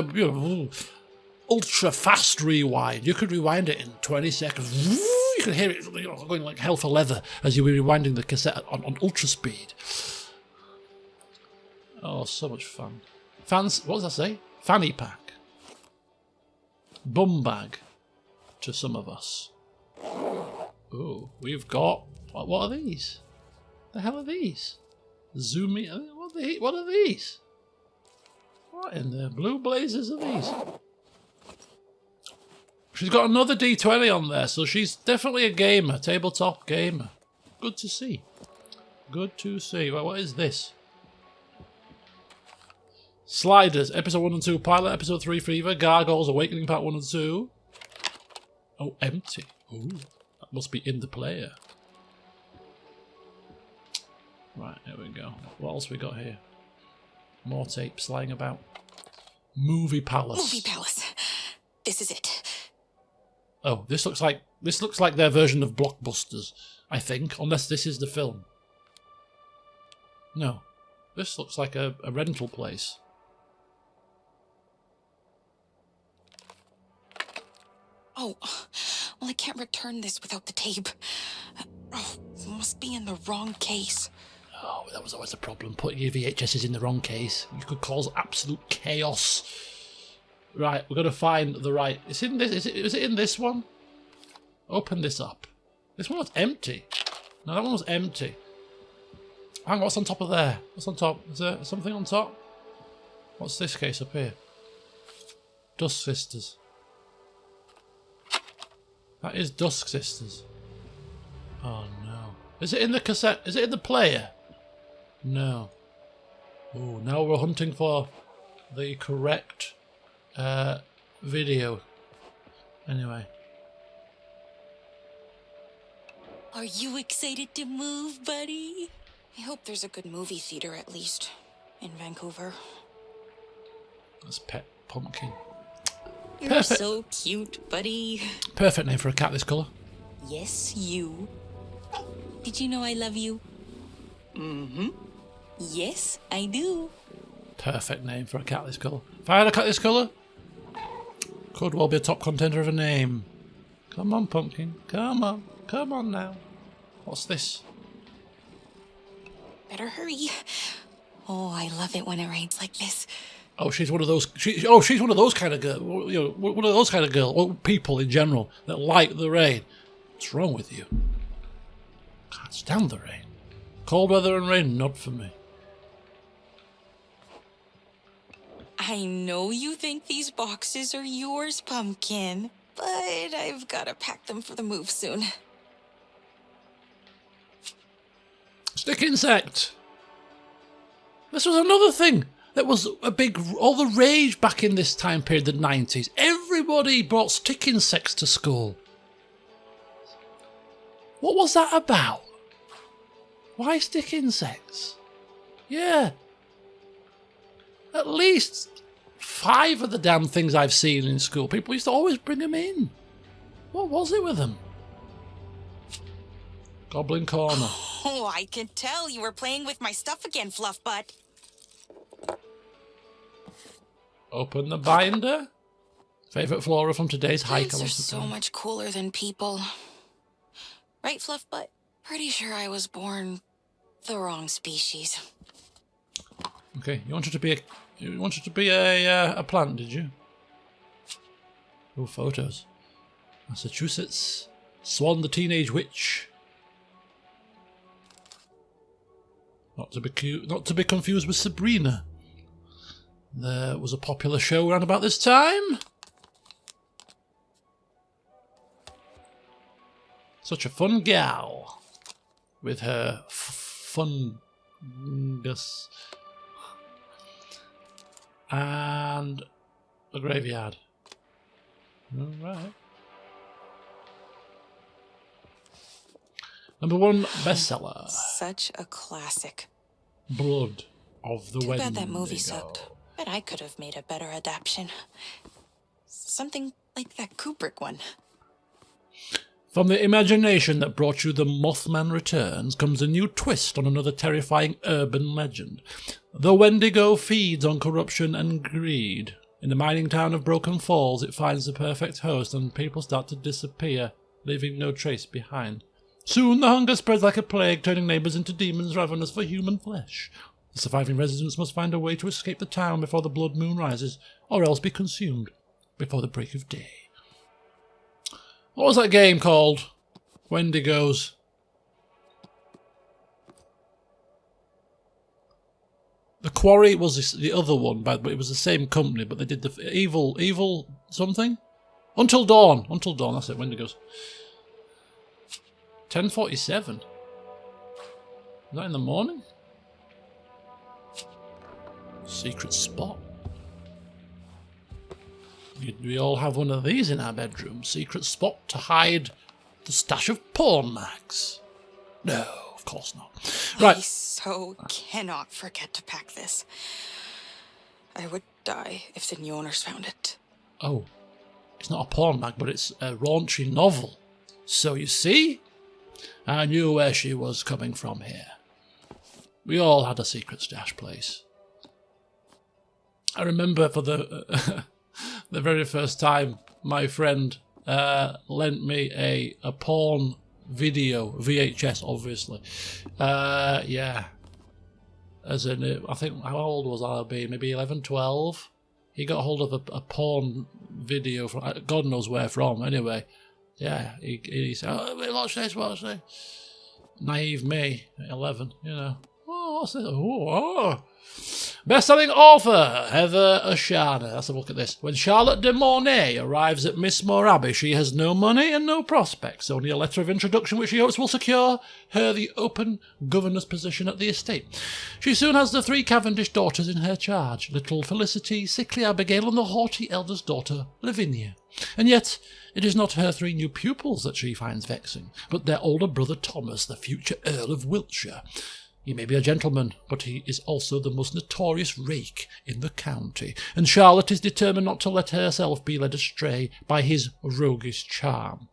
ultra fast rewind, you could rewind it in 20 seconds. You could hear it going like hell for leather as you were rewinding the cassette on ultra speed. Oh, so much fun. What does that say? Fanny pack. Bum bag. To some of us. Oh, we've got... What are these? The hell are these? Zoom in. What are these? What in the blue blazes are these? She's got another D20 on there, so she's definitely a gamer, tabletop gamer. Good to see. Good to see. Well, what is this? Sliders, episode 1 and 2, pilot, episode 3, Fever, Gargoyles, Awakening, part 1 and 2. Oh, empty. Ooh, that must be in the player. Right, here we go. What else we got here? More tapes lying about. Movie Palace. Movie Palace. This is it. Oh, this looks like their version of Blockbusters, I think, unless this is the film. No. This looks like a rental place. Oh, well, I can't return this without the tape. Oh, it must be in the wrong case. Oh, that was always a problem, putting your VHSs in the wrong case. You could cause absolute chaos. Right, we're going to find the right... Is it in this one? Open this up. This one was empty. No, that one was empty. Hang on, what's on top of there? What's on top? Is there something on top? What's this case up here? Dusk Sisters. That is Dusk Sisters. Oh no. Is it in the cassette? Is it in the player? No. Oh, now we're hunting for the correct video. Anyway. Are you excited to move, buddy? I hope there's a good movie theater at least in Vancouver. That's Pet Pumpkin. You're Perfect. so cute, buddy. Perfect name for a cat this colour. Yes, you. Did you know I love you? Mm-hmm. Yes, I do. Perfect name for a cat this colour. If I had a cat this colour, could well be a top contender of a name. Come on, Pumpkin. Come on. Come on now. What's this? Better hurry. Oh, I love it when it rains like this. Oh, she's one of those. She's one of those kind of girl. You know, one of those kind of girl, or people in general that like the rain. What's wrong with you? Can't stand the rain. Cold weather and rain, not for me. I know you think these boxes are yours, Pumpkin, but I've got to pack them for the move soon. Stick insect. This was another thing that was all the rage back in this time period, the 90s. Everybody brought stick insects to school. What was that about? Why stick insects? Yeah. At least 5 of the damn things I've seen in school, people used to always bring them in. What was it with them? Goblin Corner. Oh, I can tell you were playing with my stuff again, Fluffbutt. Open the binder. Favorite flora from today's hike. Plants are so much cooler than people. Right, Fluffbutt? Pretty sure I was born the wrong species. Okay, you wanted to be a plant, did you? Oh, photos. Massachusetts. Swan the Teenage Witch. Not to be confused with Sabrina. There was a popular show around about this time. Such a fun gal. With her fungus. And a graveyard. Alright. #1 bestseller. Such a classic. Blood of the Too Wendigo. bad that movie sucked. Bet I could have made a better adaptation. Something like that Kubrick one. From the imagination that brought you The Mothman Returns comes a new twist on another terrifying urban legend. The Wendigo feeds on corruption and greed. In the mining town of Broken Falls, it finds the perfect host and people start to disappear, leaving no trace behind. Soon the hunger spreads like a plague, turning neighbours into demons ravenous for human flesh. The surviving residents must find a way to escape the town before the blood moon rises, or else be consumed before the break of day. What was that game called? Wendigos. The Quarry was the other one, but it was the same company, but they did the evil something? Until Dawn, that's it, Wendigos. 10:47. Is that in the morning? Secret spot. We all have one of these in our bedroom. Secret spot to hide the stash of porn mags. No, of course not. Right. I so cannot forget to pack this. I would die if the new owners found it. Oh, it's not a porn mag, but it's a raunchy novel. So you see, I knew where she was coming from here. We all had a secret stash place. I remember for the the very first time my friend lent me a porn video, VHS obviously. Yeah. As in, I think, how old was I? Maybe 11, 12? He got hold of a porn video from, God knows where from, anyway. Yeah, he said, oh, watch this. Naive me, at 11, you know. Oh, what's this? Oh. Best-selling author, Heather Ashana. Let's have a look at this. When Charlotte de Mornay arrives at Mistmore Abbey, she has no money and no prospects, only a letter of introduction which she hopes will secure her the open governess position at the estate. She soon has the 3 Cavendish daughters in her charge, little Felicity, sickly Abigail, and the haughty eldest daughter, Lavinia. And yet, it is not her 3 new pupils that she finds vexing, but their older brother Thomas, the future Earl of Wiltshire. He may be a gentleman, but he is also the most notorious rake in the county, and Charlotte is determined not to let herself be led astray by his roguish charm.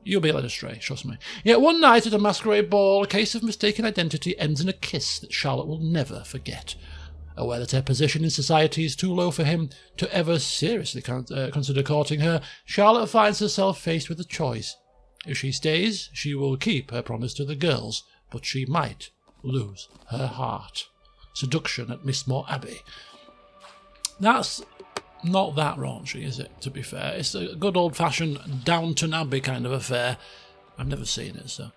You'll be led astray, trust me. Yet one night at a masquerade ball, a case of mistaken identity ends in a kiss that Charlotte will never forget. Aware that her position in society is too low for him to ever seriously consider courting her, Charlotte finds herself faced with a choice. If she stays, she will keep her promise to the girls, but she might lose her heart. Seduction at Mistmore Abbey. That's not that raunchy, is it, to be fair? It's a good old-fashioned Downton Abbey kind of affair. I've never seen it, so...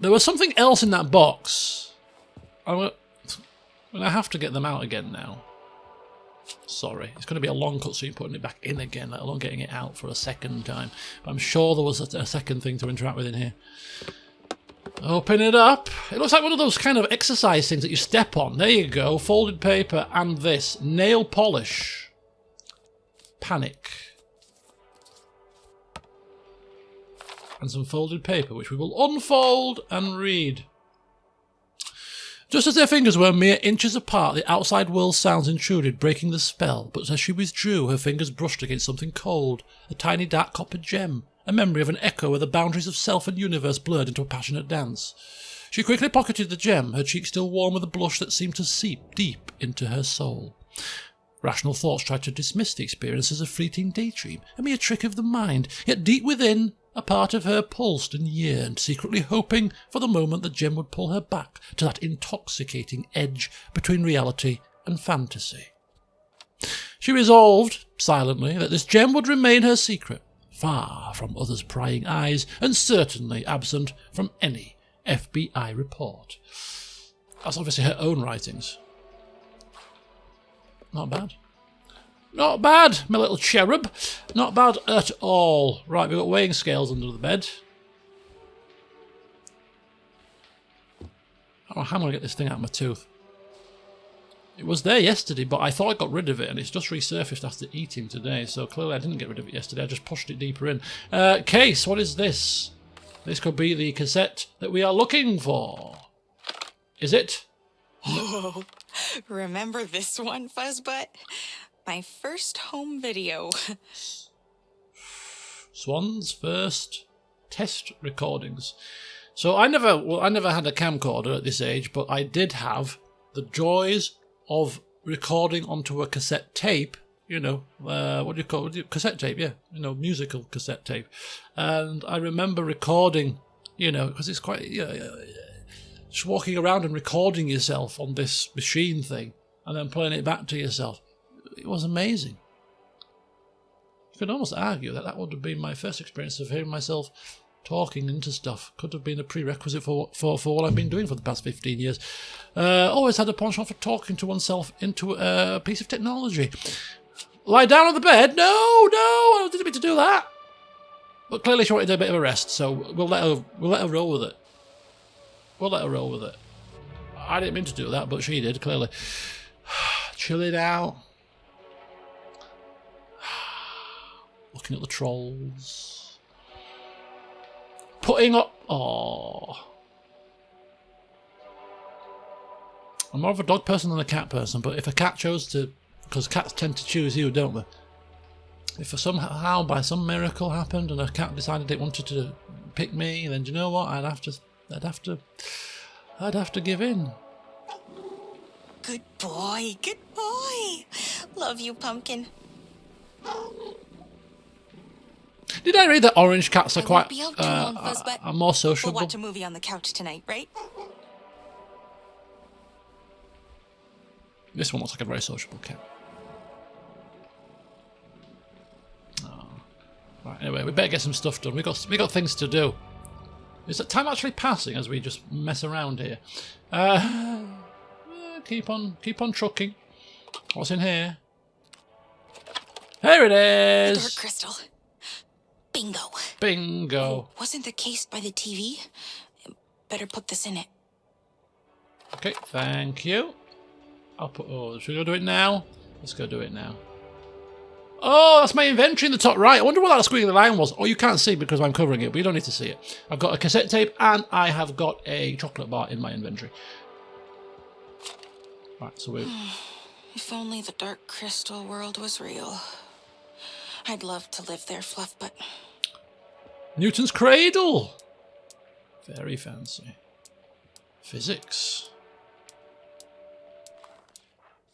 There was something else in that box. I'm going to have to get them out again now. Sorry, it's going to be a long cutscene putting it back in again, let alone getting it out for a second time. But I'm sure there was a second thing to interact with in here. Open it up. It looks like one of those kind of exercise things that you step on. There you go. Folded paper and this. Nail polish. Panic. And some folded paper, which we will unfold and read. Just as their fingers were mere inches apart, the outside world's sounds intruded, breaking the spell. But as she withdrew, her fingers brushed against something cold, a tiny dark copper gem, a memory of an echo where the boundaries of self and universe blurred into a passionate dance. She quickly pocketed the gem, her cheek still warm with a blush that seemed to seep deep into her soul. Rational thoughts tried to dismiss the experience as a fleeting daydream, a mere trick of the mind, yet deep within, a part of her pulsed and yearned, secretly hoping for the moment the gem would pull her back to that intoxicating edge between reality and fantasy. She resolved, silently, that this gem would remain her secret, far from others' prying eyes, and certainly absent from any FBI report. That's obviously her own writings. Not bad. Not bad, my little cherub. Not bad at all. Right, we've got weighing scales under the bed. Oh, how am I going to get this thing out of my tooth? It was there yesterday, but I thought I got rid of it, and it's just resurfaced after eating today, so clearly I didn't get rid of it yesterday. I just pushed it deeper in. Case, what is this? This could be the cassette that we are looking for. Is it? Whoa. Remember this one, Fuzzbutt? My first home video. Swan's first test recordings. So I never had a camcorder at this age, but I did have the joys of recording onto a cassette tape. You know, what do you call it? Cassette tape, yeah. You know, musical cassette tape. And I remember recording, you know, because it's quite, just walking around and recording yourself on this machine thing and then playing it back to yourself. It was amazing. You could almost argue that would have been my first experience of hearing myself talking into stuff. Could have been a prerequisite for what I've been doing for the past 15 years. Always had a penchant for talking to oneself into a piece of technology. Lie down on the bed? No, I didn't mean to do that. But clearly she wanted a bit of a rest, so we'll let her roll with it. We'll let her roll with it. I didn't mean to do that, but she did, clearly. Chill it out. Looking at the trolls. Putting up... Oh. I'm more of a dog person than a cat person, but if a cat chose to... Because cats tend to choose you, don't they? If somehow, by some miracle happened and a cat decided it wanted to pick me, then do you know what? I'd have to give in. Good boy, good boy. Love you, Pumpkin. Did I read that orange cats are quite Be out too long, Fuzzbutt. are more sociable? We'll watch a movie on the couch tonight, right? This one looks like a very sociable cat. Oh. Right, anyway, we better get some stuff done. We got things to do. Is that time actually passing as we just mess around here? Keep on trucking. What's in here? Here it is. Dark crystal. Bingo. Bingo. Wasn't the case by the TV? Better put this in it. Okay, thank you. I'll put... Oh, should we go do it now? Let's go do it now. Oh, that's my inventory in the top right. I wonder what that squiggly line was. Oh, you can't see because I'm covering it, but you don't need to see it. I've got a cassette tape and I have got a chocolate bar in my inventory. Right, so we... If only the dark crystal world was real. I'd love to live there, Fluffbutt. Newton's cradle. Very fancy. Physics.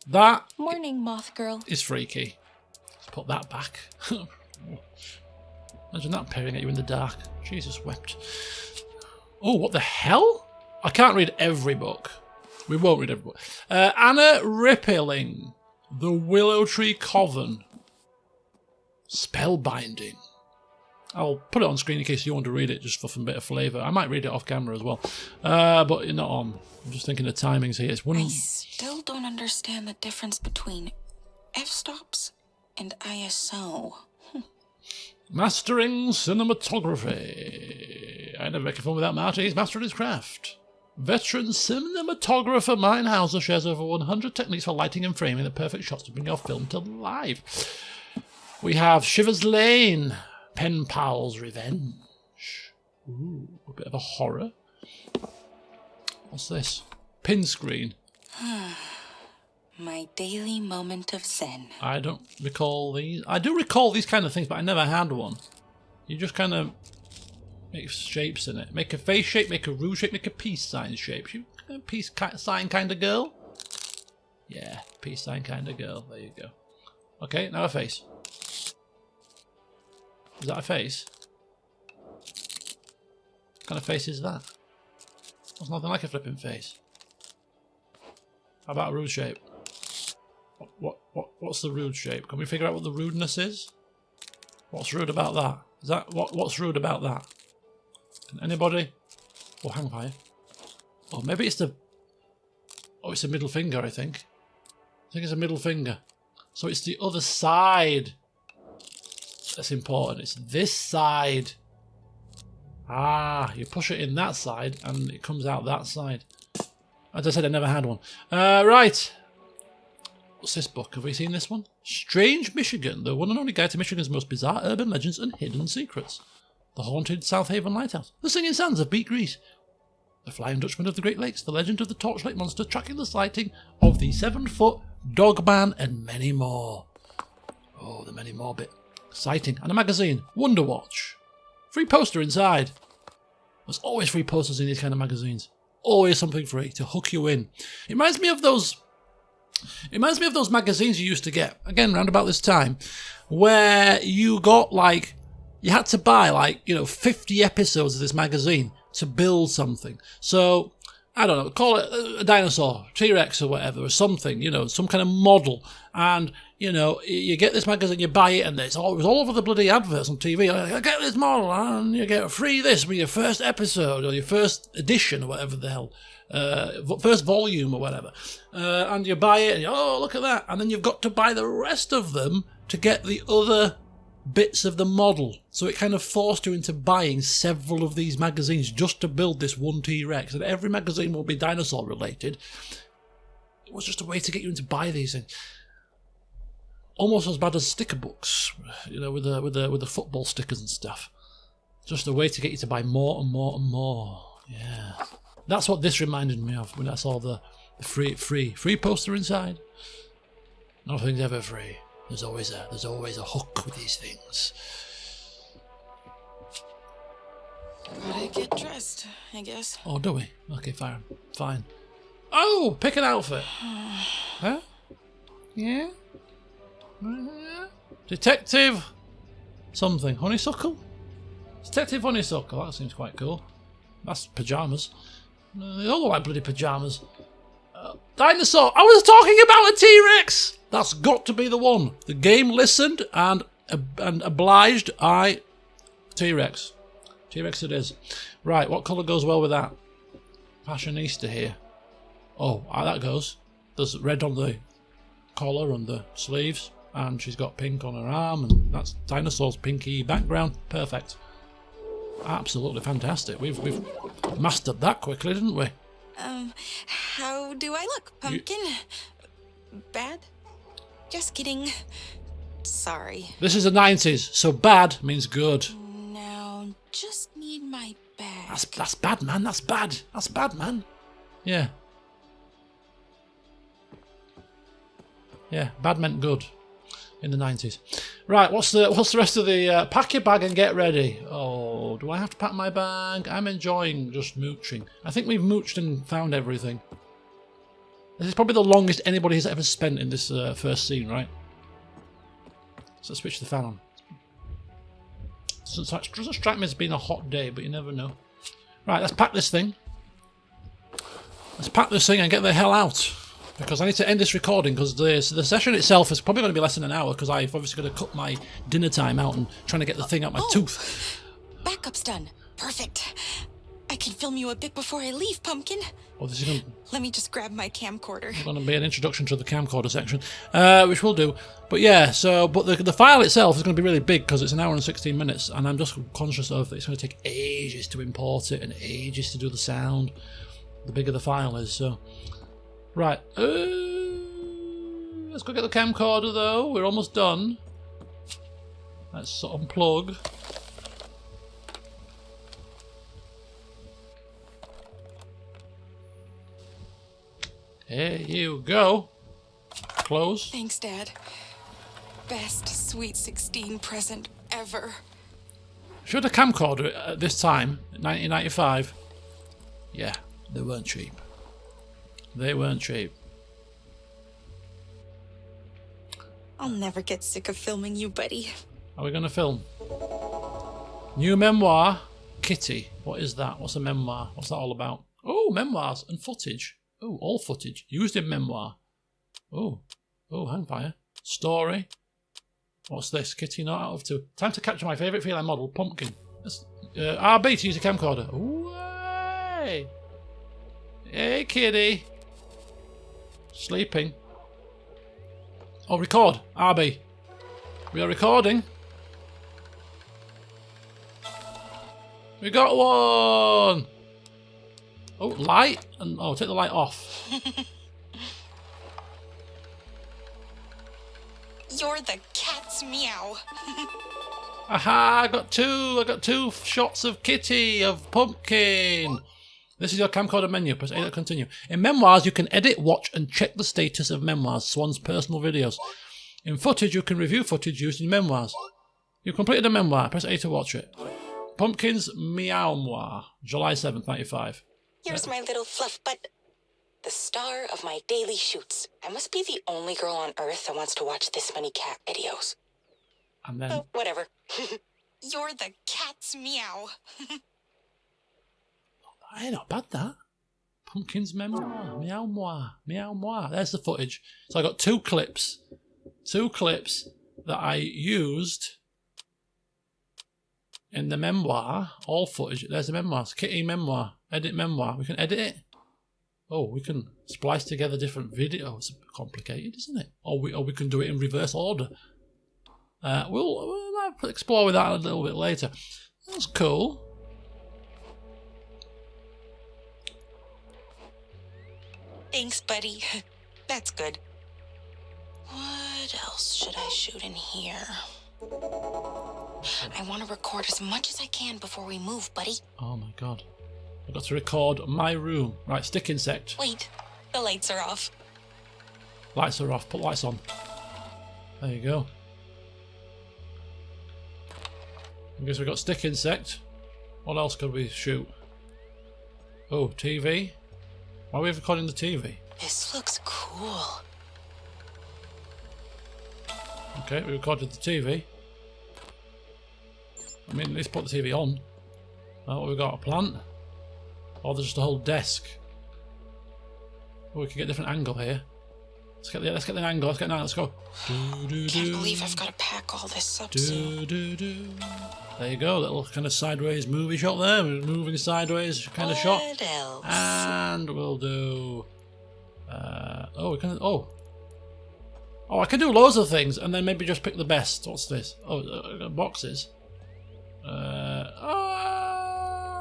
That Morning, Moth Girl. is freaky. Let's put that back. Imagine that peering at you in the dark. Jesus wept. Oh, what the hell? I can't read every book. We won't read every book. Anna Rippling. The Willow Tree Coven. Spellbinding. I'll put it on screen in case you want to read it, just for some bit of flavour. I might read it off camera as well. But not on. I'm just thinking of timings here. It's one... I still don't understand the difference between f-stops and ISO. Mastering cinematography. I never make a film without Marty. He's mastered his craft. Veteran cinematographer Minehauser shares over 100 techniques for lighting and framing the perfect shots to bring your film to life. We have Shivers Lane. Pen Pal's Revenge. Ooh, a bit of a horror. What's this? pin screen. My daily moment of zen. I don't recall these. I do recall these kind of things, but I never had one. You just kind of make shapes in it. Make a face shape, make a rule shape, make a peace sign shape. You a peace sign kind of girl? Yeah, peace sign kind of girl. There you go. Okay, now a face. Is that a face? What kind of face is that? It's nothing like a flipping face. How about a rude shape? What's the rude shape? Can we figure out what the rudeness is? What's rude about that? Is that what's rude about that? Can anybody? Oh, hang fire. Oh, maybe it's the. Oh, it's a middle finger. I think it's a middle finger. So it's the other side. That's important. It's this side. Ah, you push it in that side and it comes out that side. As I said, I never had one. Right. What's this book? Have we seen this one? Strange Michigan, the one and only guide to Michigan's most bizarre urban legends and hidden secrets. The haunted South Haven Lighthouse. The singing sands of Beat Grease. The Flying Dutchman of the Great Lakes. The legend of the Torchlight Monster tracking the sighting of the 7-foot Dogman and many more. Oh, the many more bit. Sighting. And a magazine. Wonder Watch. Free poster inside. There's always free posters in these kind of magazines. Always something free to hook you in. It reminds me of those magazines you used to get, again, round about this time, where you got you had to buy 50 episodes of this magazine to build something. So, I don't know, call it a dinosaur, T-Rex or whatever, or something, some kind of model. And, you get this magazine, you buy it, and it was all over the bloody adverts on TV. Get this model, and you get free this with your first episode, or your first edition, or whatever the hell. First volume, or whatever. And you buy it, and look at that. And then you've got to buy the rest of them to get the other bits of the model. So it kind of forced you into buying several of these magazines just to build this one T-Rex. And every magazine will be dinosaur related. It was just a way to get you into buy these things. Almost as bad as sticker books, with the football stickers and stuff. Just a way to get you to buy more and more and more. Yeah, that's what this reminded me of when I saw the free poster inside. Nothing's ever free. There's always a hook with these things. Gotta get dressed, I guess. Oh, do we? Okay, fine. Oh, pick an outfit. Huh? Yeah. Detective something. Honeysuckle? Detective Honeysuckle. That seems quite cool. That's pyjamas. They all look like bloody pyjamas. Dinosaur. I was talking about a T-Rex. That's got to be the one. The game listened and obliged. T-Rex. T-Rex it is. Right, what colour goes well with that? Fashionista here. Oh, that goes. There's red on the collar and the sleeves. And she's got pink on her arm, and that's dinosaur's pinky background. Perfect. Absolutely fantastic. We've mastered that quickly, didn't we? How do I look, Pumpkin? Bad? Just kidding. Sorry. This is the 90s, so bad means good. Now, just need my bag. That's bad, man. That's bad. That's bad, man. Yeah. Yeah, bad meant good. In the 90s. Right, what's the rest of the... pack your bag and get ready. Oh, do I have to pack my bag? I'm enjoying just mooching. I think we've mooched and found everything. This is probably the longest anybody has ever spent in this first scene, right? So let's switch the fan on. So it doesn't strike me as being a hot day, but you never know. Right, let's pack this thing. Let's pack this thing and get the hell out. Because I need to end this recording because the session itself is probably going to be less than an hour because I've obviously got to cut my dinner time out and trying to get the thing out my tooth. Backup's done. Perfect. I can film you a bit before I leave, Pumpkin. Oh, this is Let me just grab my camcorder. going to be an introduction to the camcorder section, which we'll do. But yeah, but the file itself is going to be really big because it's an hour and 16 minutes, and I'm just conscious of it's going to take ages to import it and ages to do the sound. The bigger the file is, so. Right, let's go get the camcorder though, we're almost done. Let's unplug. Here you go. Close. Thanks, Dad. Best Sweet 16 present ever. Should a camcorder at this time, 1995? Yeah, they weren't cheap. They weren't cheap. I'll never get sick of filming you, buddy. Are we going to film? New memoir, Kitty. What is that? What's a memoir? What's that all about? Oh, memoirs and footage. Oh, all footage used in memoir. Oh, hang fire. Story. What's this? Kitty not out of 2. Time to capture my favourite feline model, Pumpkin. RB to use a camcorder. Way. Hey, kitty. Sleeping. Oh, record. RB. We are recording. We got one. Oh, light. And oh, take the light off. You're the cat's meow. Aha, I got two shots of Kitty, of Pumpkin. This is your camcorder menu. Press A to continue. In memoirs, you can edit, watch, and check the status of memoirs, Swan's personal videos. In footage, you can review footage used in memoirs. You've completed a memoir. Press A to watch it. Pumpkin's Meow-moir, July 7th, 95. Here's my little fluff butt. The star of my daily shoots. I must be the only girl on Earth that wants to watch this many cat videos. And then... Oh, whatever. You're the cat's meow. Hey, not bad, that. Pumpkin's memoir. Meow-moir. Meow-moir. There's the footage. So I got two clips. Two clips that I used in the memoir. All footage. There's the memoirs. Kitty memoir. Edit memoir. We can edit it. Oh, we can splice together different videos. Complicated, isn't it? Or we can do it in reverse order. We'll explore with that a little bit later. That's cool. Thanks, buddy. That's good. What else should I shoot in here? I want to record as much as I can before we move, buddy. Oh my god. I've got to record my room. Right, stick insect. Wait, the lights are off. Lights are off. Put lights on. There you go. I guess we've got stick insect. What else could we shoot? Oh, TV. Why are we recording the TV? This looks cool. Okay, we recorded the TV. I mean, at least put the TV on. Oh, we've got a plant. Or there's just a whole desk. Oh, we can get a different angle here. Let's get the angle. Let's get an angle. Let's go. Can't believe I've got to pack all this up soon. There you go. Little kind of sideways movie shot there. We're moving sideways kind of shot. What else? And we'll do. Oh, I can do loads of things and then maybe just pick the best. What's this? Oh, boxes.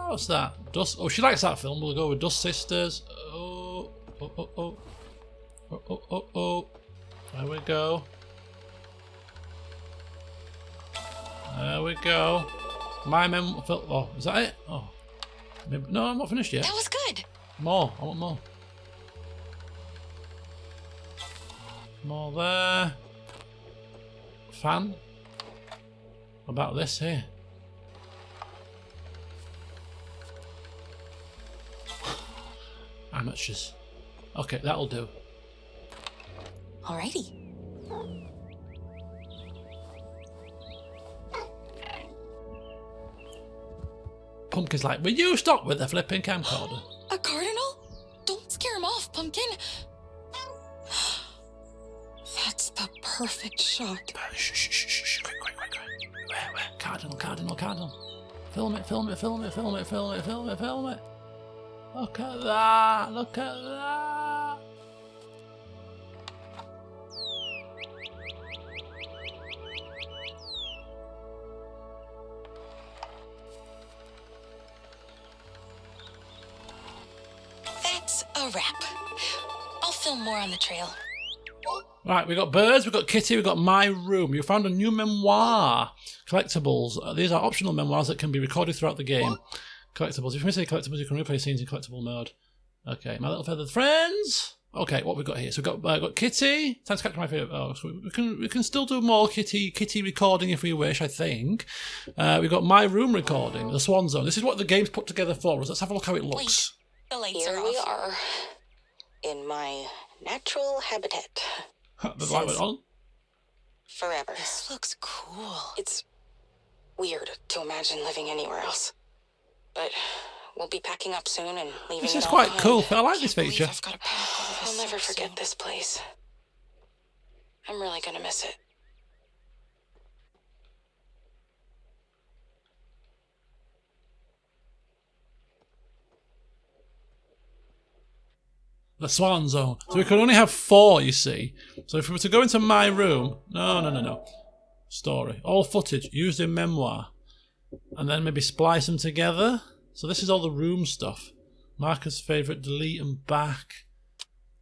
What's that? Dust. Oh, she likes that film. We'll go with Dust Sisters. Oh. There we go. There we go. Oh, is that it? Oh. Maybe, no, I'm not finished yet. That was good. More. I want more. More there. Fan. What about this here? Amateurs. Okay, that'll do. Alrighty. Pumpkin's like, will you stop with the flipping camcorder? A cardinal? Don't scare him off, Pumpkin. That's the perfect shot. Shh. Quick. Where? Cardinal. Film it. Look at that. That's a wrap. I'll film more on the trail. Right, we got birds, we got Kitty, we got my room. You found a new memoir. Collectibles. These are optional memoirs that can be recorded throughout the game. Collectibles. If you miss any collectibles, you can replay scenes in collectible mode. Okay, my little feathered friends. Okay, what we got here? So we've got Kitty. Time to capture my favourite. Oh, so we can still do more Kitty recording if we wish. I think we've got my room recording, the Swan Zone. This is what the game's put together for us. Let's have a look how it looks. The lights are off. Here we are in my natural habitat. The light went on. Forever. This looks cool. It's weird to imagine living anywhere else, but we'll be packing up soon and leaving. This it is all quite behind. cool. I like this feature. I've got to pack all this I'll never up forget soon. this place. I'm really gonna miss it. The Swan Zone. So we could only have 4, you see. So if we were to go into my room... No. Story. All footage used in memoir. And then maybe splice them together. So this is all the room stuff. Marcus' favourite, delete and back.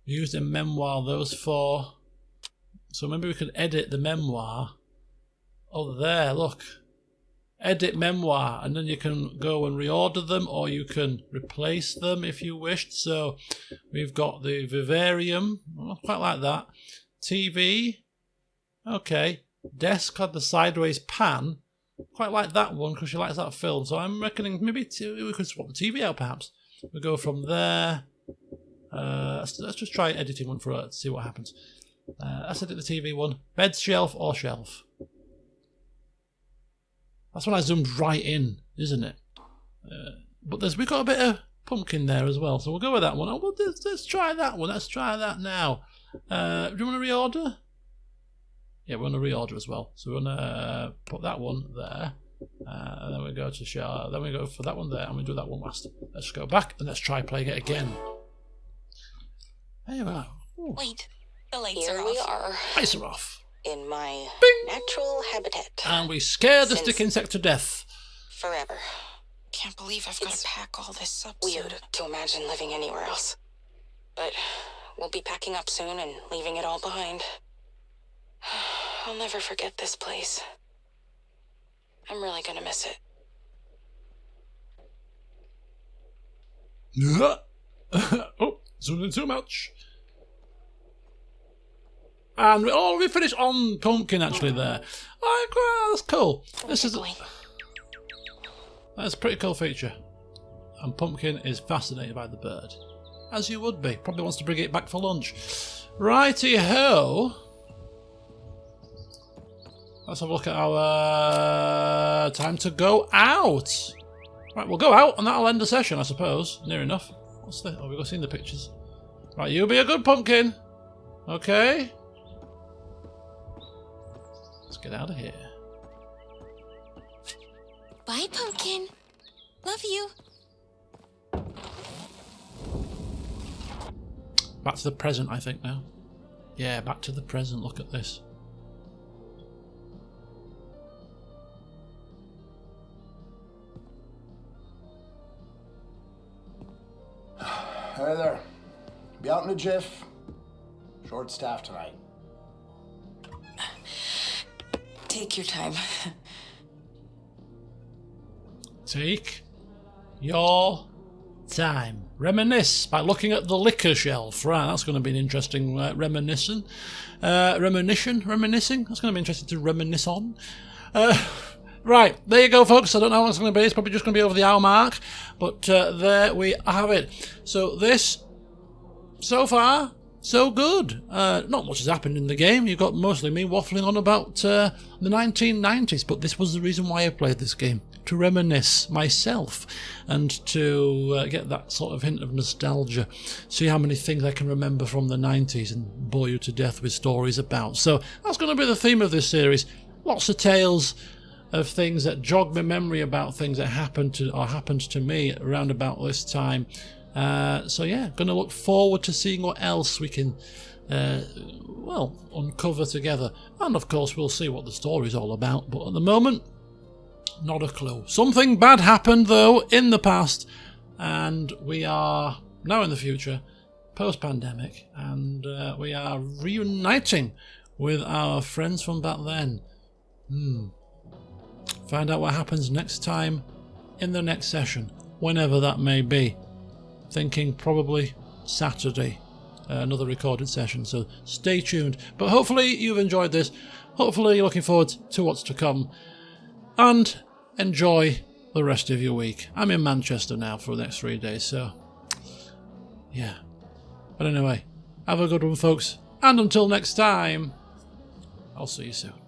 Used in memoir, those 4. So maybe we could edit the memoir. Oh, there, look. Edit memoir, and then you can go and reorder them, or you can replace them if you wished. So we've got the vivarium, I quite like that. TV, okay. Desk had the sideways pan, quite like that one because she likes that film. So I'm reckoning maybe we could swap the TV out perhaps. We go from there. Let's just try editing one for her to see what happens. Let's edit the TV one. Bed, shelf, or shelf. That's when I zoomed right in, isn't it? But we've got a bit of pumpkin there as well, so we'll go with that one. Oh, well, let's try that one. Let's try that now. Do you want to reorder? Yeah, we're going to reorder as well. So we're going to put that one there. And then we go to shower. Then we go for that one there, and we do that one last. Let's go back and let's try playing it again. There we are. Ooh. Wait, the lights are off. Here we are. Lights are off. In my Bing. natural habitat. And we scared the Since stick insect to death. Forever. Can't believe I've got to pack all this up Weird soon. to imagine living anywhere else, but we'll be packing up soon and leaving it all behind. I'll never forget this place. I'm really gonna miss it. Oh, zoomed in too much. And we finished on pumpkin actually there. Oh, that's cool. That's a pretty cool feature. And Pumpkin is fascinated by the bird, as you would be. Probably wants to bring it back for lunch. Righty ho. Let's have a look at our time to go out. Right, we'll go out and that'll end the session, I suppose. Near enough. What's the? Oh, we've got seen the pictures. Right, you be a good pumpkin. Okay. Let's get out of here. Bye, Pumpkin. Love you. Back to the present, I think, now. Yeah, back to the present. Look at this. Hey there. Be out in a jiff. Short staff tonight. Take your time. Take your time. Reminisce by looking at the liquor shelf. Right, that's going to be an interesting reminiscing. Reminiscing? That's going to be interesting to reminisce on. Right, there you go, folks. I don't know how long it's going to be. It's probably just going to be over the hour mark. But there we have it. So this, so far, so good. Not much has happened in the game. You've got mostly me waffling on about the 1990s. But this was the reason why I played this game. To reminisce myself. And to get that sort of hint of nostalgia. See how many things I can remember from the 90s and bore you to death with stories about. So that's going to be the theme of this series. Lots of tales of things that jog my memory about things that happened to me around about this time. So yeah, going to look forward to seeing what else we can uncover together. And of course we'll see what the story's all about, but at the moment, not a clue. Something bad happened though in the past, and we are now in the future, post-pandemic, and we are reuniting with our friends from back then. Find out what happens next time in the next session, whenever that may be. Thinking probably Saturday another recorded session, so stay tuned. But hopefully you've enjoyed this. Hopefully you're looking forward to what's to come. And enjoy the rest of your week. I'm in Manchester now for the next 3 days, so yeah. But anyway, have a good one, folks. And until next time, I'll see you soon.